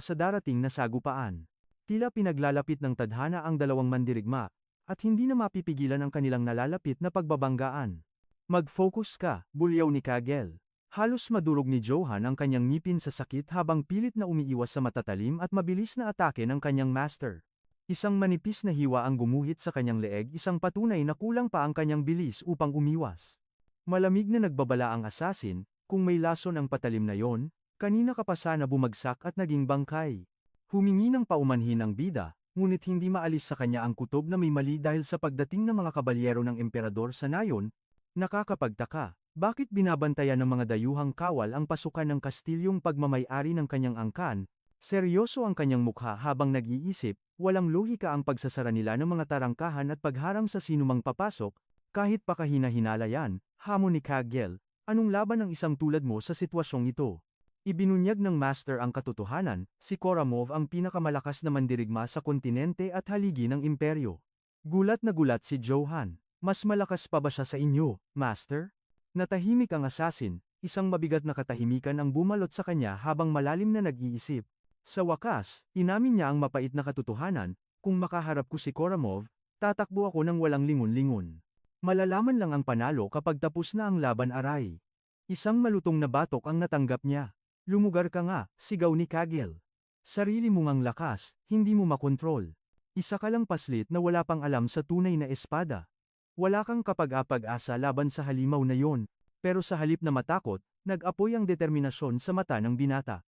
sa darating na sagupaan. Tila pinaglalapit ng tadhana ang dalawang mandirigma, at hindi na mapipigilan ang kanilang nalalapit na pagbabanggaan. "Mag-focus ka," bulyaw ni Kagel. Halos madurog ni Johan ang kanyang ngipin sa sakit habang pilit na umiiwas sa matatalim at mabilis na atake ng kanyang master. Isang manipis na hiwa ang gumuhit sa kanyang leeg, isang patunay na kulang pa ang kanyang bilis upang umiwas. Malamig na nagbabala ang assassin, kung may lason ang patalim na yon, kanina ka pa sana bumagsak at naging bangkay. Humingi ng paumanhin ang bida, ngunit hindi maalis sa kanya ang kutob na may mali dahil sa pagdating ng mga kabalyero ng emperador sa nayon. Nakakapagtaka, bakit binabantayan ng mga dayuhang kawal ang pasukan ng kastilyong pagmamay-ari ng kanyang angkan? Seryoso ang kanyang mukha habang nag-iisip, walang lohika ang pagsasara nila ng mga tarangkahan at pagharang sa sinumang papasok, kahit pa kahina-hinala yan. Hamon ni Kagel, "Anong laban ng isang tulad mo sa sitwasyong ito?" Ibinunyag ng master ang katotohanan, si Karamov ang pinakamalakas na mandirigma sa kontinente at haligi ng imperyo. Gulat na gulat si Johan, "Mas malakas pa ba siya sa inyo, master?" Natahimik ang assassin, isang mabigat na katahimikan ang bumalot sa kanya habang malalim na nag-iisip. Sa wakas, inamin niya ang mapait na katotohanan, "Kung makaharap ko si Karamov, tatakbo ako ng walang lingon-lingon. Malalaman lang ang panalo kapag tapos na ang laban aray." Isang malutong na batok ang natanggap niya. "Lumugar ka nga," sigaw ni Kagel. "Sarili mo ngang lakas, hindi mo makontrol. Isa ka lang paslit na wala pang alam sa tunay na espada. Wala kang kapag-apag-asa laban sa halimaw na yon." Pero sa halip na matakot, nag-apoy ang determinasyon sa mata ng binata.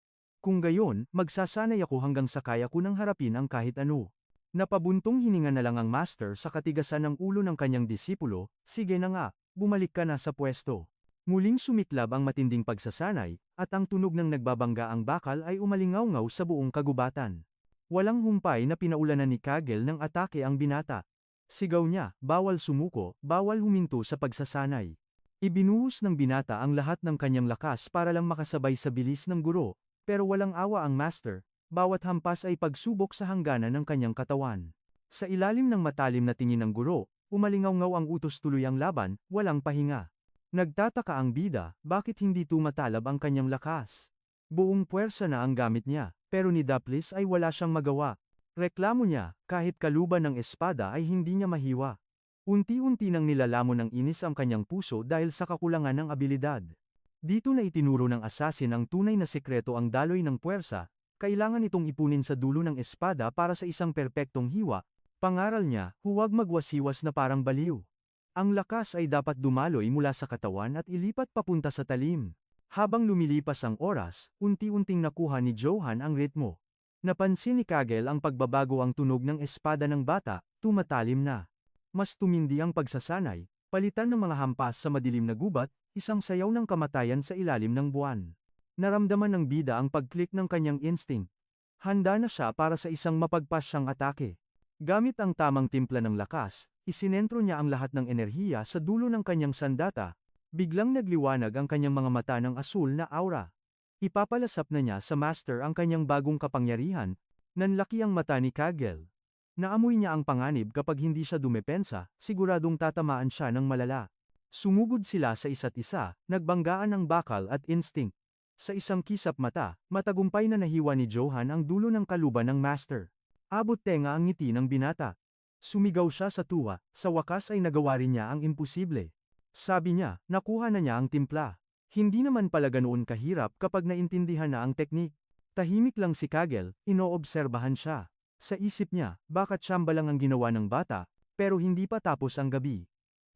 "Kung gayon, magsasanay ako hanggang sa kaya ko nang harapin ang kahit ano." Napabuntong hininga na lang ang master sa katigasan ng ulo ng kanyang disipulo, "Sige na nga, bumalik ka na sa pwesto." Muling sumiklab ang matinding pagsasanay, at ang tunog ng nagbabangga ang bakal ay umalingaw-ngaw sa buong kagubatan. Walang humpay na pinaulanan ni Kagel ng atake ang binata. Sigaw niya, "Bawal sumuko, bawal huminto sa pagsasanay." Ibinuhos ng binata ang lahat ng kanyang lakas para lang makasabay sa bilis ng guro, pero walang awa ang master, bawat hampas ay pagsubok sa hangganan ng kanyang katawan. Sa ilalim ng matalim na tingin ng guro, umalingaw-ngaw ang utos tuloy ang laban, walang pahinga. Nagtataka ang bida, bakit hindi tumatalab ang kanyang lakas? Buong puwersa na ang gamit niya, pero ni Daplis ay wala siyang magawa. Reklamo niya, kahit kaluban ng espada ay hindi niya mahiwa. Unti-unti nang nilalamon ng inis ang kanyang puso dahil sa kakulangan ng abilidad. Dito na itinuro ng assassin ang tunay na sekreto ang daloy ng puwersa, kailangan itong ipunin sa dulo ng espada para sa isang perpektong hiwa. Pangaral niya, huwag magwasiwas na parang baliw. Ang lakas ay dapat dumaloy mula sa katawan at ilipat papunta sa talim. Habang lumilipas ang oras, unti-unting nakuha ni Johan ang ritmo. Napansin ni Kagel ang pagbabago ang tunog ng espada ng bata, tumatalim na. Mas tumindi ang pagsasanay, palitan ng mga hampas sa madilim na gubat, isang sayaw ng kamatayan sa ilalim ng buwan. Naramdaman ng bida ang pag-click ng kanyang instinct. Handa na siya para sa isang mapagpasyang atake. Gamit ang tamang timpla ng lakas, isinentro niya ang lahat ng enerhiya sa dulo ng kanyang sandata. Biglang nagliwanag ang kanyang mga mata ng asul na aura. Ipapalasap na niya sa master ang kanyang bagong kapangyarihan. Nanlaki ang mata ni Kagel. Naamoy niya ang panganib kapag hindi siya dumepensa, siguradong tatamaan siya ng malala. Sumugod sila sa isa't isa, nagbanggaan ng bakal at instinct. Sa isang kisap mata, matagumpay na nahiwa ni Johan ang dulo ng kaluban ng master. Abot tenga ang ngiti ng binata. Sumigaw siya sa tuwa, sa wakas ay nagawa rin niya ang imposible. Sabi niya, nakuha na niya ang timpla. Hindi naman pala ganoon kahirap kapag naintindihan na ang teknik. Tahimik lang si Kagel, inoobserbahan siya. Sa isip niya, baka tsamba lang ang ginawa ng bata, pero hindi pa tapos ang gabi.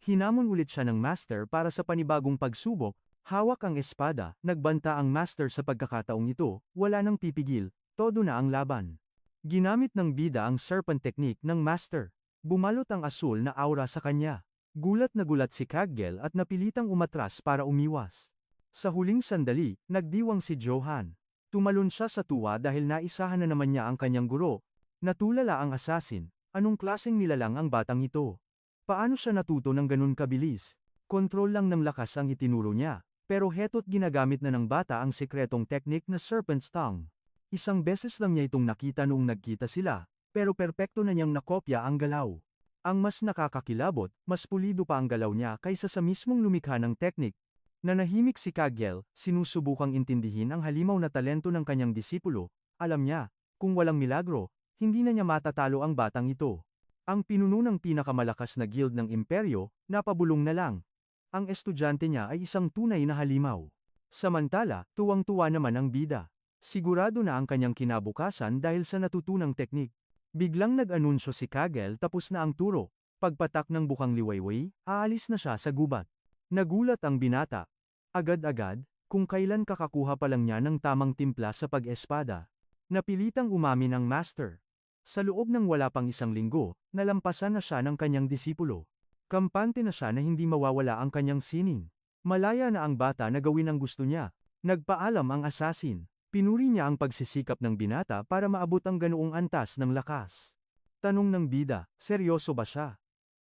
Hinamon ulit siya ng master para sa panibagong pagsubok, hawak ang espada, nagbanta ang master sa pagkakataong ito, wala nang pipigil, todo na ang laban. Ginamit ng bida ang serpent technique ng master. Bumalot ang asul na aura sa kanya. Gulat na gulat si Kagel at napilitang umatras para umiwas. Sa huling sandali, nagdiwang si Johan. Tumalon siya sa tuwa dahil naisahan na naman niya ang kanyang guro. Natulala ang assassin, anong klaseng nilalang ang batang ito? Paano siya natuto ng ganun kabilis? Kontrol lang ng lakas ang itinuro niya, pero heto't ginagamit na ng bata ang sekretong teknik na serpent's tongue. Isang beses lang niya itong nakita noong nagkita sila, pero perpekto na niyang nakopya ang galaw. Ang mas nakakakilabot, mas pulido pa ang galaw niya kaysa sa mismong lumikha ng teknik. Nanahimik si Kagel, sinusubukang intindihin ang halimaw na talento ng kanyang disipulo. Alam niya, kung walang milagro, hindi na niya matatalo ang batang ito. Ang pinuno ng pinakamalakas na guild ng imperyo, napabulong na lang. Ang estudyante niya ay isang tunay na halimaw. Samantala, tuwang-tuwa naman ang bida. Sigurado na ang kanyang kinabukasan dahil sa natutunang teknik. Biglang nag-anunsyo si Kagel tapos na ang turo. Pagpatak ng bukang liwayway, aalis na siya sa gubat. Nagulat ang binata. Agad-agad, kung kailan kakakuha pa lang niya ng tamang timpla sa pag-espada. Napilitang umamin ang master. Sa loob ng wala pang isang linggo, nalampasan na siya ng kanyang disipulo. Kampante na siya na hindi mawawala ang kanyang sining. Malaya na ang bata na gawin ang gusto niya. Nagpaalam ang assassin. Pinuri niya ang pagsisikap ng binata para maabot ang ganoong antas ng lakas. Tanong ng bida, seryoso ba siya?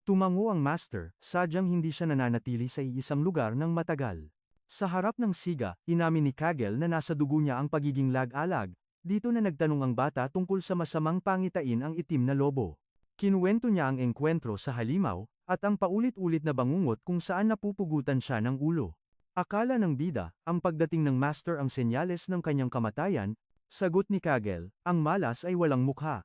Tumango ang master, sadyang hindi siya nananatili sa iisang lugar ng matagal. Sa harap ng siga, inamin ni Kagel na nasa dugo niya ang pagiging lag-alag. Dito na nagtanong ang bata tungkol sa masamang pangitain ang itim na lobo. Kinuwento niya ang engkwentro sa halimaw, at ang paulit-ulit na bangungot kung saan napupugutan siya ng ulo. Akala ng bida, ang pagdating ng master ang senyales ng kanyang kamatayan. Sagot ni Kagel, ang malas ay walang mukha.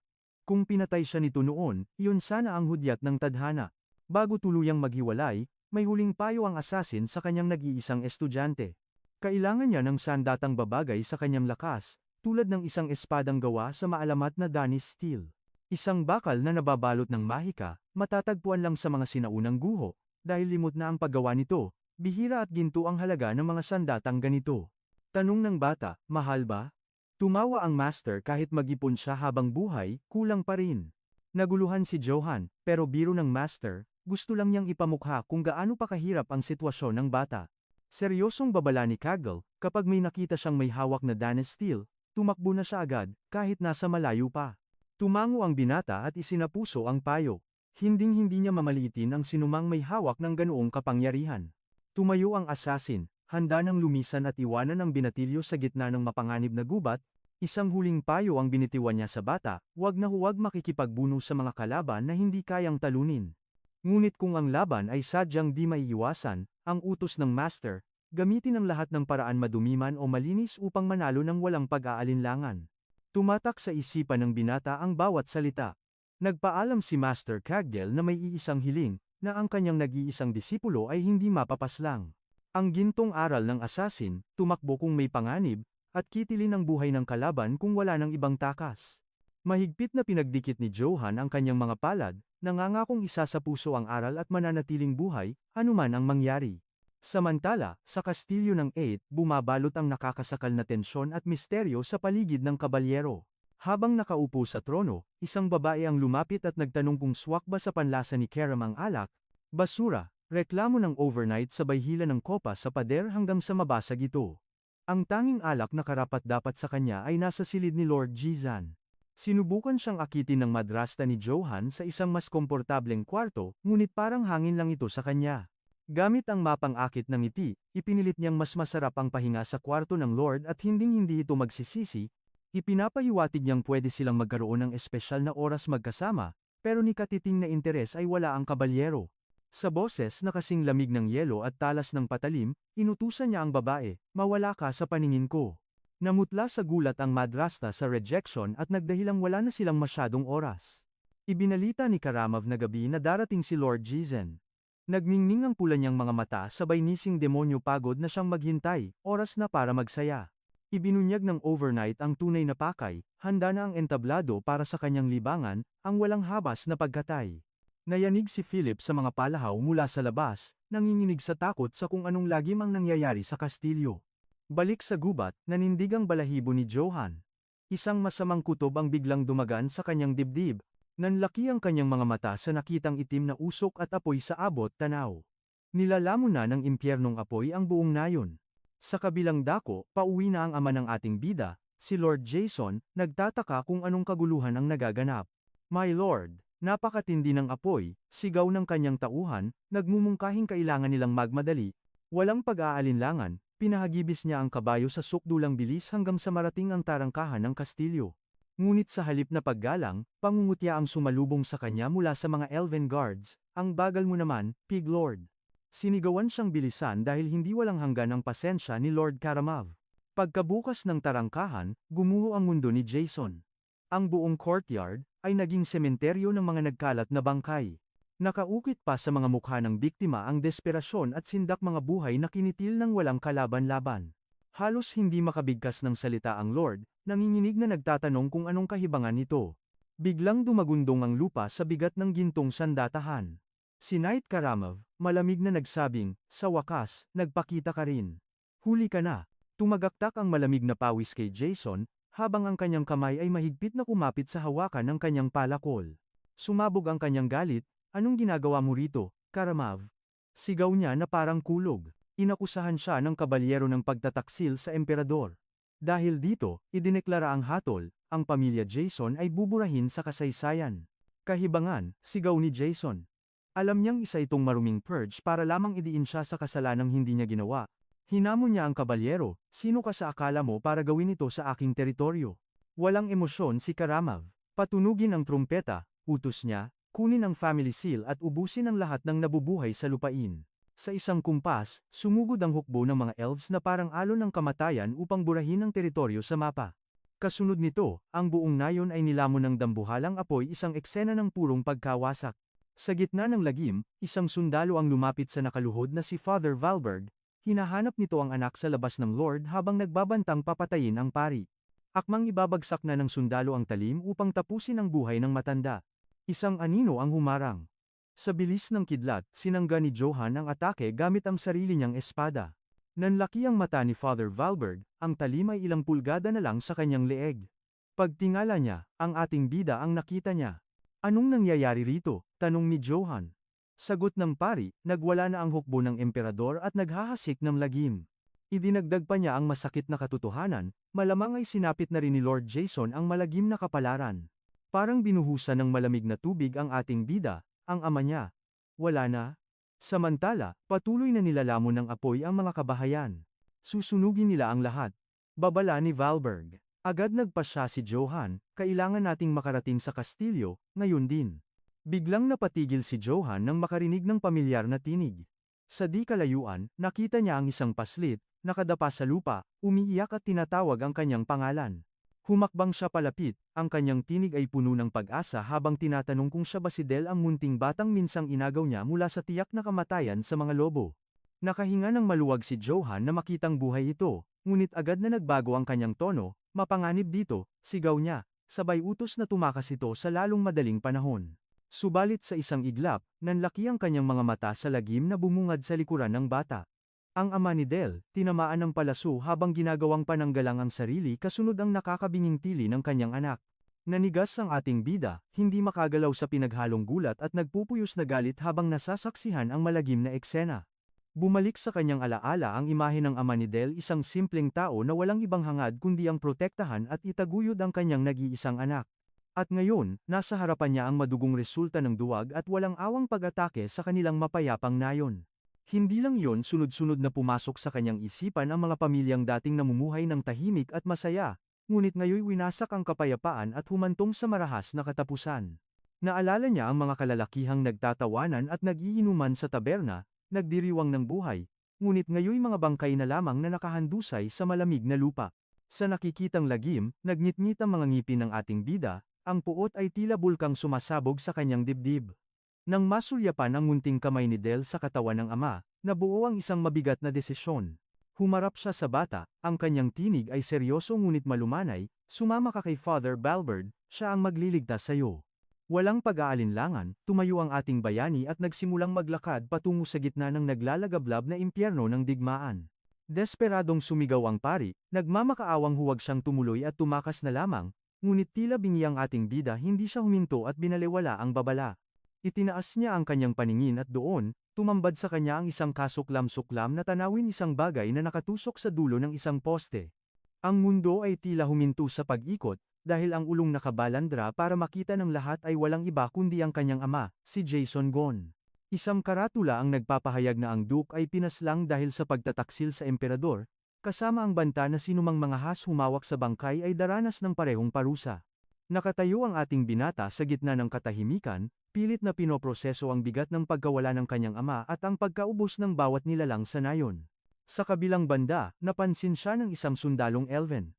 Kung pinatay siya nito noon, iyon sana ang hudyat ng tadhana. Bago tuluyang maghiwalay, may huling payo ang assassin sa kanyang nag-iisang estudyante. Kailangan niya ng sandatang babagay sa kanyang lakas, tulad ng isang espadang gawa sa maalamat na Danish steel. Isang bakal na nababalot ng mahika, matatagpuan lang sa mga sinaunang guho, dahil limot na ang paggawa nito, bihira at ginto ang halaga ng mga sandatang ganito. Tanong ng bata, mahal ba? Tumawa ang master kahit mag-ipon siya habang buhay, kulang pa rin. Naguluhan si Johan, pero biro ng master, gusto lang niyang ipamukha kung gaano pa kahirap ang sitwasyon ng bata. Seryosong babala ni Kagel, kapag may nakita siyang may hawak na Danish steel, tumakbo na siya agad, kahit nasa malayo pa. Tumango ang binata at isinapuso ang payo. Hinding-hindi niya mamaliitin ang sinumang may hawak ng ganoong kapangyarihan. Tumayo ang assassin, handa nang lumisan at iwanan ang binatilyo sa gitna ng mapanganib na gubat. Isang huling payo ang binitiwan niya sa bata, huwag na huwag makikipagbuno sa mga kalaban na hindi kayang talunin. Ngunit kung ang laban ay sadyang di maiiwasan, ang utos ng master, gamitin ang lahat ng paraan madumiman o malinis upang manalo ng walang pag-aalinlangan. Tumatak sa isipan ng binata ang bawat salita. Nagpaalam si Master Cagdel na may iisang hiling, na ang kanyang nag-iisang disipulo ay hindi mapapaslang. Ang gintong aral ng assassin, tumakbo kung may panganib, at kitilin ang buhay ng kalaban kung wala ng ibang takas. Mahigpit na pinagdikit ni Johan ang kanyang mga palad, nangangakong isa sa puso ang aral at mananatiling buhay, anuman ang mangyari. Samantala, sa kastilyo ng 8, bumabalot ang nakakasakal na tensyon at misteryo sa paligid ng kabalyero. Habang nakaupo sa trono, isang babae ang lumapit at nagtanong kung swak ba sa panlasa ni Karam ang alak. Basura, reklamo ng overnight sabay hila ng kopa sa pader hanggang sa mabasag ito. Ang tanging alak na karapat-dapat sa kanya ay nasa silid ni Lord Jizan. Sinubukan siyang akitin ng madrasta ni Johan sa isang mas komportableng kwarto, ngunit parang hangin lang ito sa kanya. Gamit ang mapang-akit ng ngiti, ipinilit niyang mas masarap ang pahinga sa kwarto ng Lord at hinding-hindi ito magsisisi. Ipinapahiwatig niyang pwede silang magkaroon ng espesyal na oras magkasama, pero ni katiting na interes ay wala ang kabalyero. Sa boses na kasing lamig ng yelo at talas ng patalim, inutusan niya ang babae, mawala ka sa paningin ko. Namutla sa gulat ang madrasta sa rejection at nagdahilang wala na silang masyadong oras. Ibinalita ni Karamov na gabi na darating si Lord Jizan. Nagmingning ang pula niyang mga mata sabay nising demonyo pagod na siyang maghintay, oras na para magsaya. Ibinunyag ng overnight ang tunay na pakay, handa na ang entablado para sa kanyang libangan, ang walang habas na pagkatay. Nayanig si Philip sa mga palahaw mula sa labas, nanginginig sa takot sa kung anong lagim ang nangyayari sa kastilyo. Balik sa gubat, nanindig ang balahibo ni Johan. Isang masamang kutob ang biglang dumagan sa kanyang dibdib. Nanlaki ang kanyang mga mata sa nakitang itim na usok at apoy sa abot tanaw. Nilalamon na ng impyernong apoy ang buong nayon. Sa kabilang dako, pauwi na ang ama ng ating bida, si Lord Jason, nagtataka kung anong kaguluhan ang nagaganap. My Lord, napakatindi ng apoy, sigaw ng kanyang tauhan, nagmumungkahing kailangan nilang magmadali. Walang pag-aalinlangan, pinahagibis niya ang kabayo sa sukdulang bilis hanggang sa marating ang tarangkahan ng kastilyo. Ngunit sa halip na paggalang, pangungutya ang sumalubong sa kanya mula sa mga elven guards, ang bagal mo naman, Pig Lord. Sinigawan siyang bilisan dahil hindi walang hanggan ang pasensya ni Lord Karamov. Pagkabukas ng tarangkahan, gumuho ang mundo ni Jason. Ang buong courtyard, ay naging sementeryo ng mga nagkalat na bangkay. Nakaukit pa sa mga mukha ng biktima ang desperasyon at sindak mga buhay na kinitil ng walang kalaban-laban. Halos hindi makabigkas ng salita ang Lord, nanginginig na nagtatanong kung anong kahibangan nito. Biglang dumagundong ang lupa sa bigat ng gintong sandatahan. Si Knight Karamov, malamig na nagsabing, sa wakas, nagpakita ka rin. Huli ka na. Tumagaktak ang malamig na pawis kay Jason, habang ang kanyang kamay ay mahigpit na kumapit sa hawakan ng kanyang palakol. Sumabog ang kanyang galit, anong ginagawa mo rito, Karamov? Sigaw niya na parang kulog. Inakusahan siya ng kabalyero ng pagtataksil sa emperador. Dahil dito, idineklara ang hatol, ang pamilya Jason ay buburahin sa kasaysayan. Kahibangan, sigaw ni Jason. Alam niyang isa itong maruming purge para lamang idiin siya sa kasalanang hindi niya ginawa. Hinamon niya ang kabalyero, sino ka sa akala mo para gawin ito sa aking teritoryo? Walang emosyon si Karamov. Patunugin ang trumpeta, utos niya, kunin ang family seal at ubusin ang lahat ng nabubuhay sa lupain. Sa isang kumpas, sumugod ang hukbo ng mga elves na parang alon ng kamatayan upang burahin ang teritoryo sa mapa. Kasunod nito, ang buong nayon ay nilamon ng dambuhalang apoy, isang eksena ng purong pagkawasak. Sa gitna ng lagim, isang sundalo ang lumapit sa nakaluhod na si Father Valberg. Hinahanap nito ang anak sa labas ng Lord habang nagbabantang papatayin ang pari. Akmang ibabagsak na ng sundalo ang talim upang tapusin ang buhay ng matanda. Isang anino ang humarang. Sa bilis ng kidlat, sinangga ni Johan ang atake gamit ang sarili niyang espada. Nanlaki ang mata ni Father Valberg, ang talim ay ilang pulgada na lang sa kanyang leeg. Pagtingala niya, ang ating bida ang nakita niya. Anong nangyayari rito? Tanong ni Johan. Sagot ng pari, nagwala na ang hukbo ng emperador at naghahasik ng lagim. Idinagdag pa niya ang masakit na katotohanan, malamang ay sinapit na rin ni Lord Jason ang malagim na kapalaran. Parang binuhusan ng malamig na tubig ang ating bida, ang ama niya. Wala na. Samantala, patuloy na nilalamon ng apoy ang mga kabahayan. Susunugin nila ang lahat. Babala ni Valberg. Agad nagpasya si Johan, kailangan nating makarating sa kastilyo, ngayon din. Biglang napatigil si Johan nang makarinig ng pamilyar na tinig. Sa di kalayuan, nakita niya ang isang paslit, nakadapa sa lupa, umiiyak at tinatawag ang kanyang pangalan. Humakbang siya palapit, ang kanyang tinig ay puno ng pag-asa habang tinatanong kung siya ba si Del ang munting batang minsang inagaw niya mula sa tiyak na kamatayan sa mga lobo. Nakahinga ng maluwag si Johan na makitang buhay ito, ngunit agad na nagbago ang kanyang tono, mapanganib dito, sigaw niya, sabay utos na tumakas ito sa lalong madaling panahon. Subalit sa isang iglap, nanlaki ang kanyang mga mata sa lagim na bumungad sa likuran ng bata. Ang ama ni Del, tinamaan ng palaso habang ginagawang pananggalang ang sarili kasunod ang nakakabinging tili ng kanyang anak. Nanigas ang ating bida, hindi makagalaw sa pinaghalong gulat at nagpupuyos na galit habang nasasaksihan ang malagim na eksena. Bumalik sa kanyang alaala ang imahe ng ama ni Del, isang simpleng tao na walang ibang hangad kundi ang protektahan at itaguyod ang kanyang nag-iisang anak. At ngayon, nasa harapan niya ang madugong resulta ng duwag at walang awang pag-atake sa kanilang mapayapang nayon. Hindi lang yon, sunod-sunod na pumasok sa kanyang isipan ang mga pamilyang dating namumuhay ng tahimik at masaya, ngunit ngayoy winasak ang kapayapaan at humantong sa marahas na katapusan. Naalala niya ang mga kalalakihang nagtatawanan at nag-iinuman sa taberna, nagdiriwang ng buhay, ngunit ngayoy mga bangkay na lamang na nakahandusay sa malamig na lupa. Sa nakikitang lagim, nagngit-ngit ang mga ngipin ng ating bida, ang puot ay tila bulkang sumasabog sa kanyang dibdib. Nang masulyapan ang munting kamay ni Del sa katawan ng ama, nabuo ang isang mabigat na desisyon. Humarap siya sa bata, ang kanyang tinig ay seryoso ngunit malumanay, sumama ka kay Father Balberd, siya ang magliligtas sa iyo. Walang pag-aalinlangan, tumayo ang ating bayani at nagsimulang maglakad patungo sa gitna ng naglalagablab na impyerno ng digmaan. Desperadong sumigaw ang pari, nagmamakaawang huwag siyang tumuloy at tumakas na lamang, ngunit tila bingi ang ating bida, hindi siya huminto at binaliwala ang babala. Itinaas niya ang kanyang paningin at doon, tumambad sa kanya ang isang kasuklam-suklam na tanawin, isang bagay na nakatusok sa dulo ng isang poste. Ang mundo ay tila huminto sa pag-ikot, dahil ang ulong nakabalandra para makita ng lahat ay walang iba kundi ang kanyang ama, si Jason Gon. Isang karatula ang nagpapahayag na ang Duke ay pinaslang dahil sa pagtataksil sa emperador, kasama ang banta na sinumang mga has humawak sa bangkay ay daranas ng parehong parusa. Nakatayo ang ating binata sa gitna ng katahimikan, pilit na pinoproseso ang bigat ng pagkawala ng kanyang ama at ang pagkaubos ng bawat nilalang sa nayon. Sa kabilang banda, napansin siya ng isang sundalong Elven.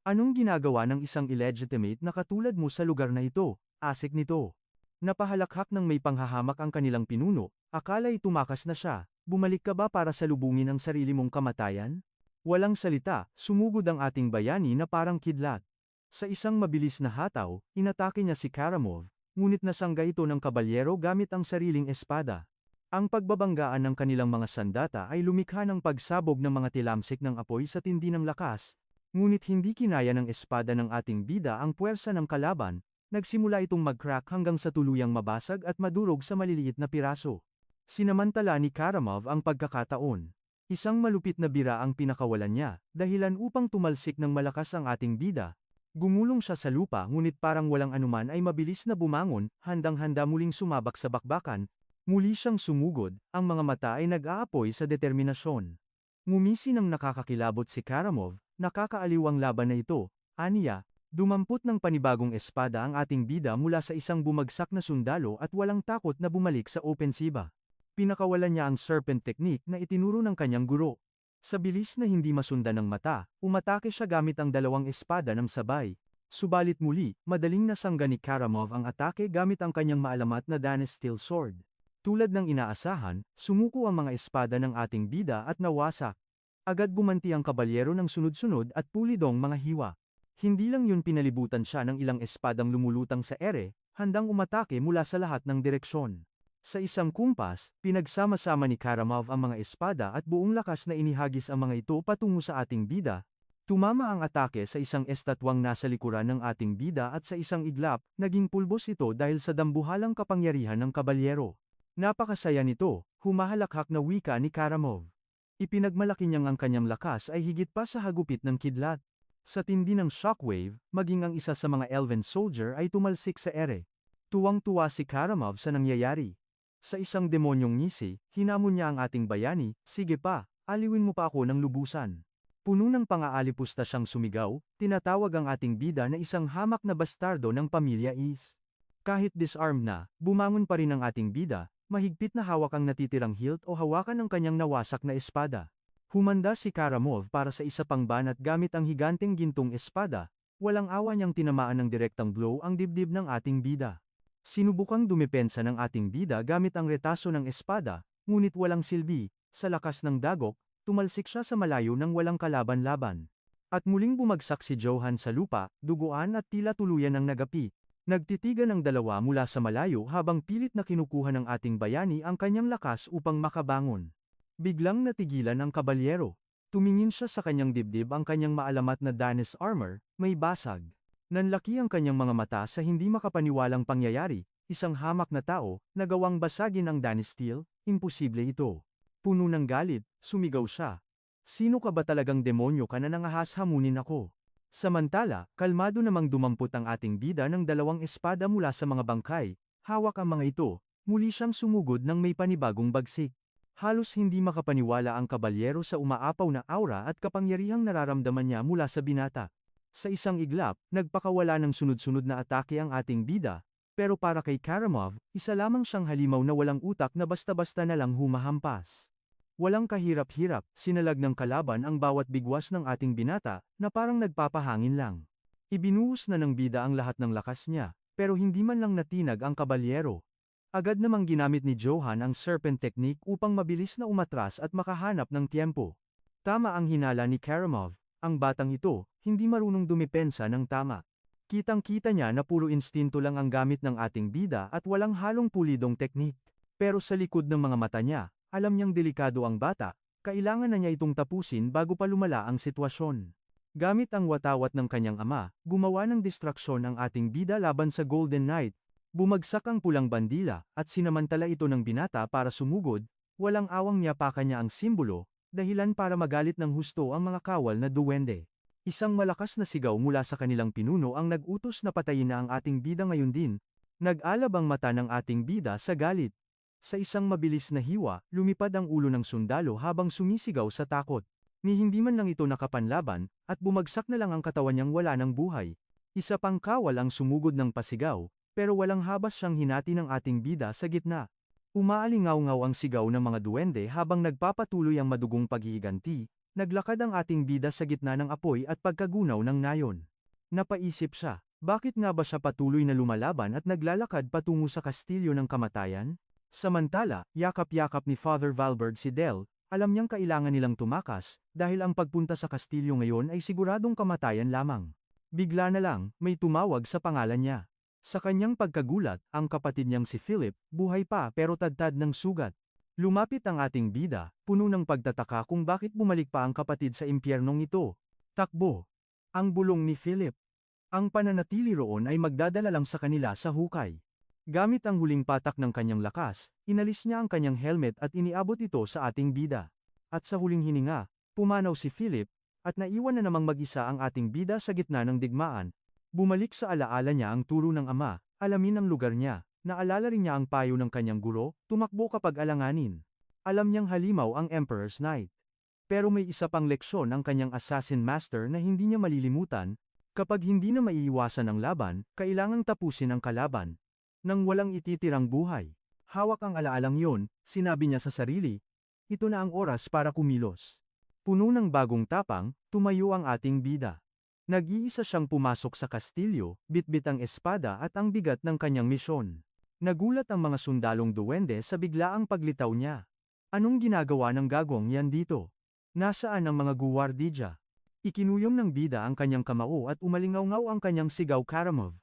Anong ginagawa ng isang illegitimate na katulad mo sa lugar na ito? Asik nito. Napahalakhak ng may panghahamak ang kanilang pinuno, akala'y tumakas na siya, bumalik ka ba para salubungin ang sarili mong kamatayan? Walang salita, sumugod ang ating bayani na parang kidlat. Sa isang mabilis na hataw, inatake niya si Karamov, ngunit nasangga ito ng kabalyero gamit ang sariling espada. Ang pagbabanggaan ng kanilang mga sandata ay lumikha ng pagsabog ng mga tilamsik ng apoy sa tindi ng lakas, ngunit hindi kinaya ng espada ng ating bida ang puwersa ng kalaban, nagsimula itong mag-crack hanggang sa tuluyang mabasag at madurog sa maliliit na piraso. Sinamantala ni Karamov ang pagkakataon. Isang malupit na bira ang pinakawalan niya, dahilan upang tumalsik ng malakas ang ating bida. Gumulong siya sa lupa ngunit parang walang anuman ay mabilis na bumangon, handang-handa muling sumabak sa bakbakan. Muli siyang sumugod, ang mga mata ay nag-aapoy sa determinasyon. Ngumisi ng nakakakilabot si Karamov, nakakaaliw ang laban na ito, aniya, dumampot ng panibagong espada ang ating bida mula sa isang bumagsak na sundalo at walang takot na bumalik sa opensiba. Pinakawalan niya ang serpent technique na itinuro ng kanyang guro. Sa bilis na hindi masundan ng mata, umatake siya gamit ang dalawang espada ng sabay. Subalit muli, madaling nasangga ni Karamov ang atake gamit ang kanyang maalamat na Danes Steel Sword. Tulad ng inaasahan, sumuko ang mga espada ng ating bida at nawasak. Agad gumanti ang kabalyero ng sunod-sunod at pulidong mga hiwa. Hindi lang yun, pinalibutan siya ng ilang espadang lumulutang sa ere, handang umatake mula sa lahat ng direksyon. Sa isang kumpas, pinagsama-sama ni Karamov ang mga espada at buong lakas na inihagis ang mga ito patungo sa ating bida. Tumama ang atake sa isang estatwang nasa likuran ng ating bida at sa isang iglap, naging pulbos ito dahil sa dambuhalang kapangyarihan ng kabalyero. Napakasaya nito, humahalakhak na wika ni Karamov. Ipinagmalaki niyang ang kanyang lakas ay higit pa sa hagupit ng kidlat. Sa tindi ng shockwave, maging ang isa sa mga Elven soldier ay tumalsik sa ere. Tuwang-tuwa si Karamov sa nangyayari. Sa isang demonyong ngisi, hinamon niya ang ating bayani, sige pa, aliwin mo pa ako ng lubusan. Puno ng pang-aalipusta siyang sumigaw, tinatawag ang ating bida na isang hamak na bastardo ng pamilya Is. Kahit disarmed na, bumangon pa rin ang ating bida, mahigpit na hawak ang natitirang hilt o hawakan ng kanyang nawasak na espada. Humanda si Karamov para sa isa pang banat gamit ang higanteng gintong espada, Walang awa niyang tinamaan ng direktang blow ang dibdib ng ating bida. Sinubukang dumepensa ng ating bida gamit ang retaso ng espada, ngunit walang silbi, sa lakas ng dagok, tumalsik siya sa malayo nang walang kalaban-laban. At muling bumagsak si Johan sa lupa, duguan at tila tuluyan ng nagapi. Nagtitigan ang dalawa mula sa malayo habang pilit na kinukuha ng ating bayani ang kanyang lakas upang makabangon. Biglang natigilan ang kabalyero. Tumingin siya sa kanyang dibdib ang kanyang maalamat na Danish armor, may basag. Nanlaki ang kanyang mga mata sa hindi makapaniwalang pangyayari, isang hamak na tao, nagawang basagin ang Danish steel, imposible ito. Puno ng galit, sumigaw siya. Sino ka ba talagang demonyo ka na nangahas hamunin ako? Samantala, kalmado namang dumampot ang ating bida ng dalawang espada mula sa mga bangkay, hawak ang mga ito, muli siyang sumugod ng may panibagong bagsik. Halos hindi makapaniwala ang kabalyero sa umaapaw na aura at kapangyarihang nararamdaman niya mula sa binata. Sa isang iglap, nagpakawala ng sunod-sunod na atake ang ating bida, pero para kay Karamov, isa lamang siyang halimaw na walang utak na basta-basta na lang humahampas. Walang kahirap-hirap, sinalag ng kalaban ang bawat bigwas ng ating binata, na parang nagpapahangin lang. Ibinuhos na ng bida ang lahat ng lakas niya, pero hindi man lang natinag ang kabalyero. Agad namang ginamit ni Johan ang serpent technique upang mabilis na umatras at makahanap ng tiempo. Tama ang hinala ni Karamov, ang batang ito, hindi marunong dumepensa ng tama. Kitang-kita niya na puro instinto lang ang gamit ng ating bida at walang halong pulidong teknik. Pero sa likod ng mga mata niya, alam niyang delikado ang bata, kailangan na niya itong tapusin bago pa lumala ang sitwasyon. Gamit ang watawat ng kanyang ama, gumawa ng distraksyon ang ating bida laban sa Golden Knight. Bumagsak ang pulang bandila, at sinamantala ito ng binata para sumugod, walang awang niyapakan niya ang simbolo, dahilan para magalit ng husto ang mga kawal na duwende. Isang malakas na sigaw mula sa kanilang pinuno ang nag-utos na patayin na ang ating bida ngayon din. Nag-alab ang mata ng ating bida sa galit. Sa isang mabilis na hiwa, lumipad ang ulo ng sundalo habang sumisigaw sa takot. Ni hindi man lang ito nakapanlaban, at bumagsak na lang ang katawan niyang wala ng buhay. Isa pang kawal ang sumugod ng pasigaw, pero walang habas siyang hinati ng ating bida sa gitna. Umaalingaw-ngaw ang sigaw ng mga duwende habang nagpapatuloy ang madugong paghihiganti, naglakad ang ating bida sa gitna ng apoy at pagkagunaw ng nayon. Napaisip siya, bakit nga ba siya patuloy na lumalaban at naglalakad patungo sa kastilyo ng kamatayan? Samantala, yakap-yakap ni Father Valberg si Del, alam niyang kailangan nilang tumakas, dahil ang pagpunta sa kastilyo ngayon ay siguradong kamatayan lamang. Bigla na lang, may tumawag sa pangalan niya. Sa kanyang pagkagulat, ang kapatid niyang si Philip, buhay pa pero tadtad ng sugat. Lumapit ang ating bida, puno ng pagtataka kung bakit bumalik pa ang kapatid sa impyernong ito. Takbo! Ang bulong ni Philip. Ang pananatili roon ay magdadala lang sa kanila sa hukay. Gamit ang huling patak ng kanyang lakas, inalis niya ang kanyang helmet at iniabot ito sa ating bida. At sa huling hininga, pumanaw si Philip, at naiwan na namang mag-isa ang ating bida sa gitna ng digmaan. Bumalik sa alaala niya ang turo ng ama, alamin ang lugar niya, naalala rin niya ang payo ng kanyang guro, tumakbo kapag alanganin. Alam niyang halimaw ang Emperor's Knight. Pero may isa pang leksyon ang kanyang assassin master na hindi niya malilimutan, kapag hindi na maiiwasan ang laban, kailangang tapusin ang kalaban. Nang walang ititirang buhay. Hawak ang alaalang yon, sinabi niya sa sarili, ito na ang oras para kumilos. Puno ng bagong tapang, tumayo ang ating bida. Nag-iisa siyang pumasok sa kastilyo, bitbit ang espada at ang bigat ng kanyang misyon. Nagulat ang mga sundalong duwende sa biglaang paglitaw niya. Anong ginagawa ng gagong yan dito? Nasaan ang mga guwardidya? Ikinuyom ng bida ang kanyang kamao at umalingaw-ngaw ang kanyang sigaw Karamov.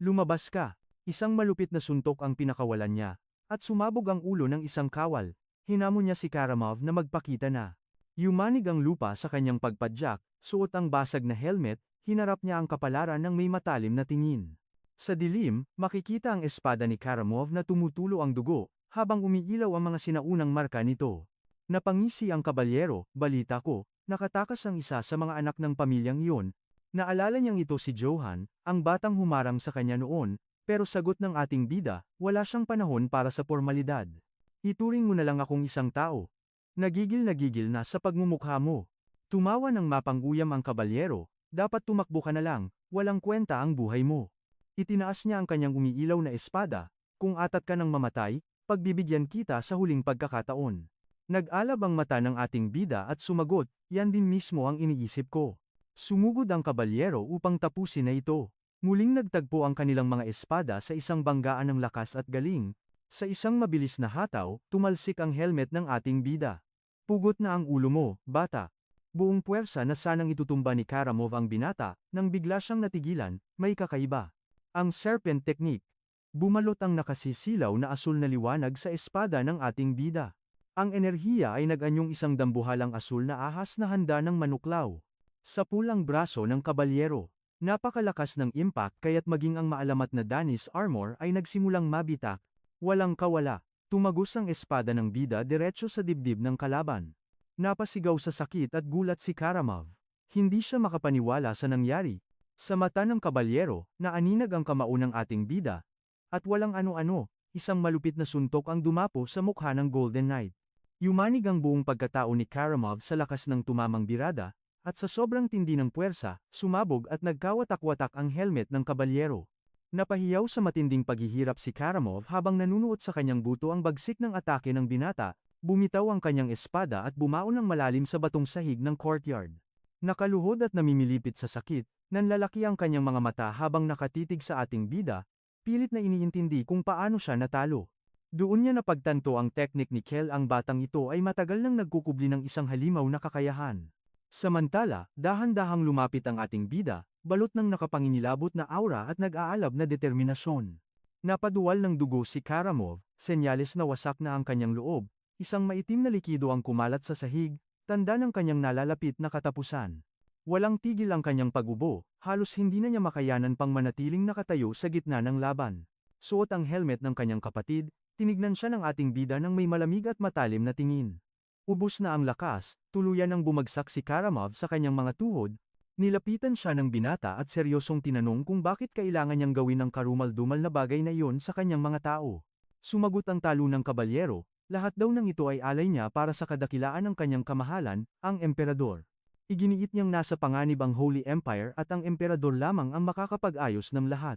Lumabas ka! Isang malupit na suntok ang pinakawalan niya, at sumabog ang ulo ng isang kawal. Hinamon niya si Karamov na magpakita na. Yumanig ang lupa sa kanyang pagpadyak, suot ang basag na helmet, hinarap niya ang kapalaran ng may matalim na tingin. Sa dilim, makikita ang espada ni Karamov na tumutulo ang dugo, habang umiilaw ang mga sinaunang marka nito. Napangisi ang kabalyero, balita ko, nakatakas ang isa sa mga anak ng pamilyang iyon. Naalala niyang ito si Johan, ang batang humarang sa kanya noon, pero sagot ng ating bida, wala siyang panahon para sa formalidad. Ituring mo na lang akong isang tao. Nagigil na sa pagmumukha mo. Tumawa ng mapanguyam ang kabalyero, dapat tumakbo ka na lang, walang kwenta ang buhay mo. Itinaas niya ang kanyang umiilaw na espada, kung atat ka ng mamatay, pagbibigyan kita sa huling pagkakataon. Nag-alab ang mata ng ating bida at sumagot, yan din mismo ang iniisip ko. Sumugod ang kabalyero upang tapusin na ito. Muling nagtagpo ang kanilang mga espada sa isang banggaan ng lakas at galing. Sa isang mabilis na hataw, tumalsik ang helmet ng ating bida. Pugot na ang ulo mo, bata. Buong puwersa na sanang itutumba ni Karamov ang binata, nang bigla siyang natigilan, may kakaiba. Ang serpent technique. Bumalot ang nakasisilaw na asul na liwanag sa espada ng ating bida. Ang enerhiya ay nag-anyong isang dambuhalang asul na ahas na handa ng manuklaw. Sa pulang braso ng kabalyero. Napakalakas ng impact kaya't maging ang maalamat na Danish armor ay nagsimulang mabitak. Walang kawala. Tumagos ang espada ng bida diretso sa dibdib ng kalaban. Napasigaw sa sakit at gulat si Karamov. Hindi siya makapaniwala sa nangyari. Sa mata ng kabalyero, naaninag ang kamao ng ating bida. At walang ano-ano, isang malupit na suntok ang dumapo sa mukha ng Golden Knight. Yumanig ang buong pagkatao ni Karamov sa lakas ng tumamang birada, at sa sobrang tindi ng puwersa, sumabog at nagkawatak-watak ang helmet ng kabalyero. Napahiyaw sa matinding paghihirap si Karamov habang nanunuot sa kanyang buto ang bagsik ng atake ng binata, bumitaw ang kanyang espada at bumaon ng malalim sa batong sahig ng courtyard. Nakaluhod at namimilipit sa sakit, nanlalaki ang kanyang mga mata habang nakatitig sa ating bida, pilit na iniintindi kung paano siya natalo. Doon niya napagtanto ang teknik ni Kel, ang batang ito ay matagal nang nagkukubli ng isang halimaw na kakayahan. Samantala, dahan-dahang lumapit ang ating bida, balot ng nakapanginilabot na aura at nag-aalab na determinasyon. Napaduwal ng dugo si Karamov, senyales na wasak na ang kanyang loob, isang maitim na likido ang kumalat sa sahig, tanda ng kanyang nalalapit na katapusan. Walang tigil ang kanyang pag-ubo, halos hindi na niya makayanan pang manatiling nakatayo sa gitna ng laban. Suot ang helmet ng kanyang kapatid, tinignan siya ng ating bida ng may malamig at matalim na tingin. Ubos na ang lakas, tuluyan nang bumagsak si Karamov sa kanyang mga tuhod, nilapitan siya ng binata at seryosong tinanong kung bakit kailangan niyang gawin ang karumal-dumal na bagay na iyon sa kanyang mga tao. Sumagot ang talo ng kabalyero, lahat daw ng ito ay alay niya para sa kadakilaan ng kanyang kamahalan, ang emperador. Iginiit niyang nasa panganib ang Holy Empire at ang emperador lamang ang makakapag-ayos ng lahat.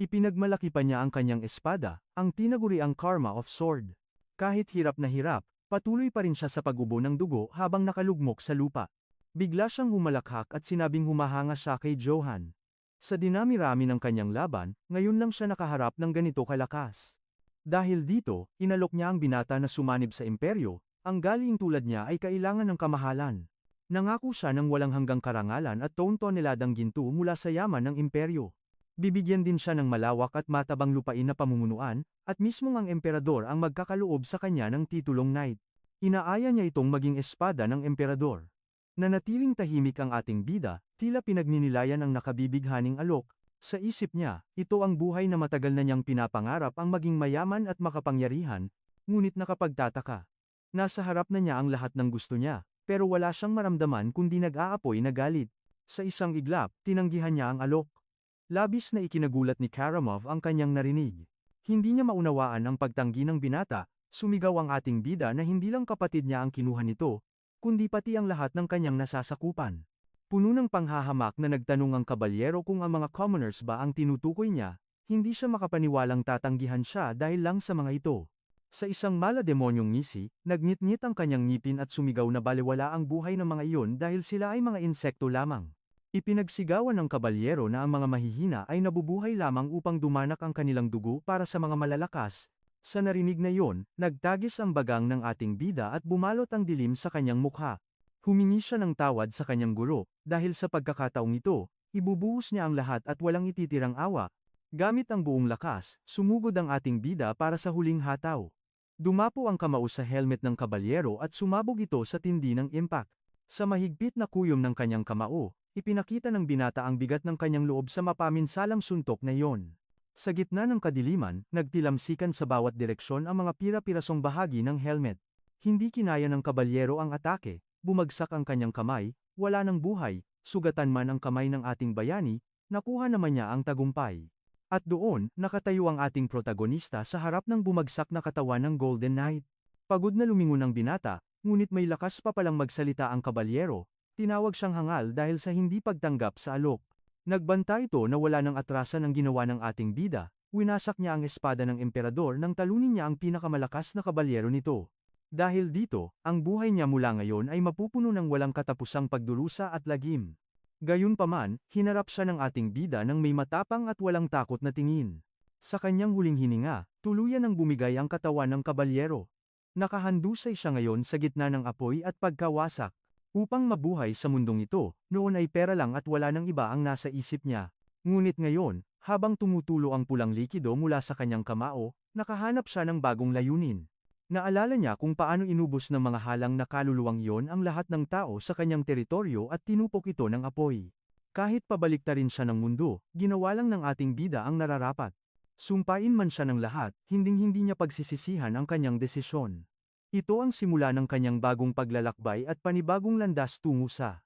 Ipinagmalaki pa niya ang kanyang espada, ang tinaguriang Karma of Sword. Kahit hirap na hirap, patuloy pa rin siya sa pag-ubo ng dugo habang nakalugmok sa lupa. Bigla siyang humalakhak at sinabing humahanga siya kay Johan. Sa dinami-rami ng kanyang laban, ngayon lang siya nakaharap ng ganito kalakas. Dahil dito, inalok niya ang binata na sumanib sa imperyo, ang galing tulad niya ay kailangan ng kamahalan. Nangako siya ng walang hanggang karangalan at ton-toneladang ginto mula sa yaman ng imperyo. Bibigyan din siya ng malawak at matabang lupain na pamumunuan, at mismong ang emperador ang magkakaloob sa kanya ng titulong knight. Inaaya niya itong maging espada ng emperador. Nanatiling tahimik ang ating bida, tila pinagninilayan ang nakabibighaning alok. Sa isip niya, ito ang buhay na matagal na niyang pinapangarap, ang maging mayaman at makapangyarihan, ngunit nakapagtataka. Nasa harap na niya ang lahat ng gusto niya, pero wala siyang maramdaman kundi nag-aapoy na galit. Sa isang iglap, tinanggihan niya ang alok. Labis na ikinagulat ni Karamov ang kanyang narinig. Hindi niya maunawaan ang pagtanggi ng binata, sumigaw ang ating bida na hindi lang kapatid niya ang kinuha nito, kundi pati ang lahat ng kanyang nasasakupan. Puno ng panghahamak na nagtanong ang kabalyero kung ang mga commoners ba ang tinutukoy niya, hindi siya makapaniwalang tatanggihan siya dahil lang sa mga ito. Sa isang malademonyong ngisi, nagngit-ngit ang kanyang ngipin at sumigaw na balewala ang buhay ng mga iyon dahil sila ay mga insekto lamang. Ipinagsigawan ng kabalyero na ang mga mahihina ay nabubuhay lamang upang dumanak ang kanilang dugo para sa mga malalakas. Sa narinig na iyon, nagtagis ang bagang ng ating bida at bumalot ang dilim sa kanyang mukha. Humingi siya ng tawad sa kanyang guro, dahil sa pagkakataong ito, ibubuhos niya ang lahat at walang ititirang awa. Gamit ang buong lakas, sumugod ang ating bida para sa huling hataw. Dumapo ang kamao sa helmet ng kabalyero at sumabog ito sa tindi ng impact. Sa mahigpit na kuyom ng kanyang kamao, ipinakita ng binata ang bigat ng kanyang loob sa mapaminsalang suntok na iyon. Sa gitna ng kadiliman, nagtilamsikan sa bawat direksyon ang mga pira-pirasong bahagi ng helmet. Hindi kinaya ng kabalyero ang atake, bumagsak ang kanyang kamay, wala ng buhay, sugatan man ang kamay ng ating bayani, nakuha naman niya ang tagumpay. At doon, nakatayo ang ating protagonista sa harap ng bumagsak na katawan ng Golden Knight. Pagod na lumingon ang binata, ngunit may lakas pa palang magsalita ang kabalyero, tinawag siyang hangal dahil sa hindi pagtanggap sa alok. Nagbanta ito na wala ng atrasan ang ginawa ng ating bida, winasak niya ang espada ng emperador nang talunin niya ang pinakamalakas na kabalyero nito. Dahil dito, ang buhay niya mula ngayon ay mapupuno ng walang katapusang pagdurusa at lagim. Gayunpaman, hinarap siya ng ating bida ng may matapang at walang takot na tingin. Sa kanyang huling hininga, tuluyan ang bumigay ang katawan ng kabalyero. Nakahandusay siya ngayon sa gitna ng apoy at pagkawasak. Upang mabuhay sa mundong ito, noon ay pera lang at wala nang iba ang nasa isip niya. Ngunit ngayon, habang tumutulo ang pulang likido mula sa kanyang kamao, nakahanap siya ng bagong layunin. Naalala niya kung paano inubos ng mga halang na kaluluwang iyon ang lahat ng tao sa kanyang teritoryo at tinupok ito ng apoy. Kahit pabaliktarin siya ng mundo, ginawa lang ng ating bida ang nararapat. Sumpain man siya ng lahat, hinding-hindi niya pagsisisihan ang kanyang desisyon. Ito ang simula ng kanyang bagong paglalakbay at panibagong landas tungo sa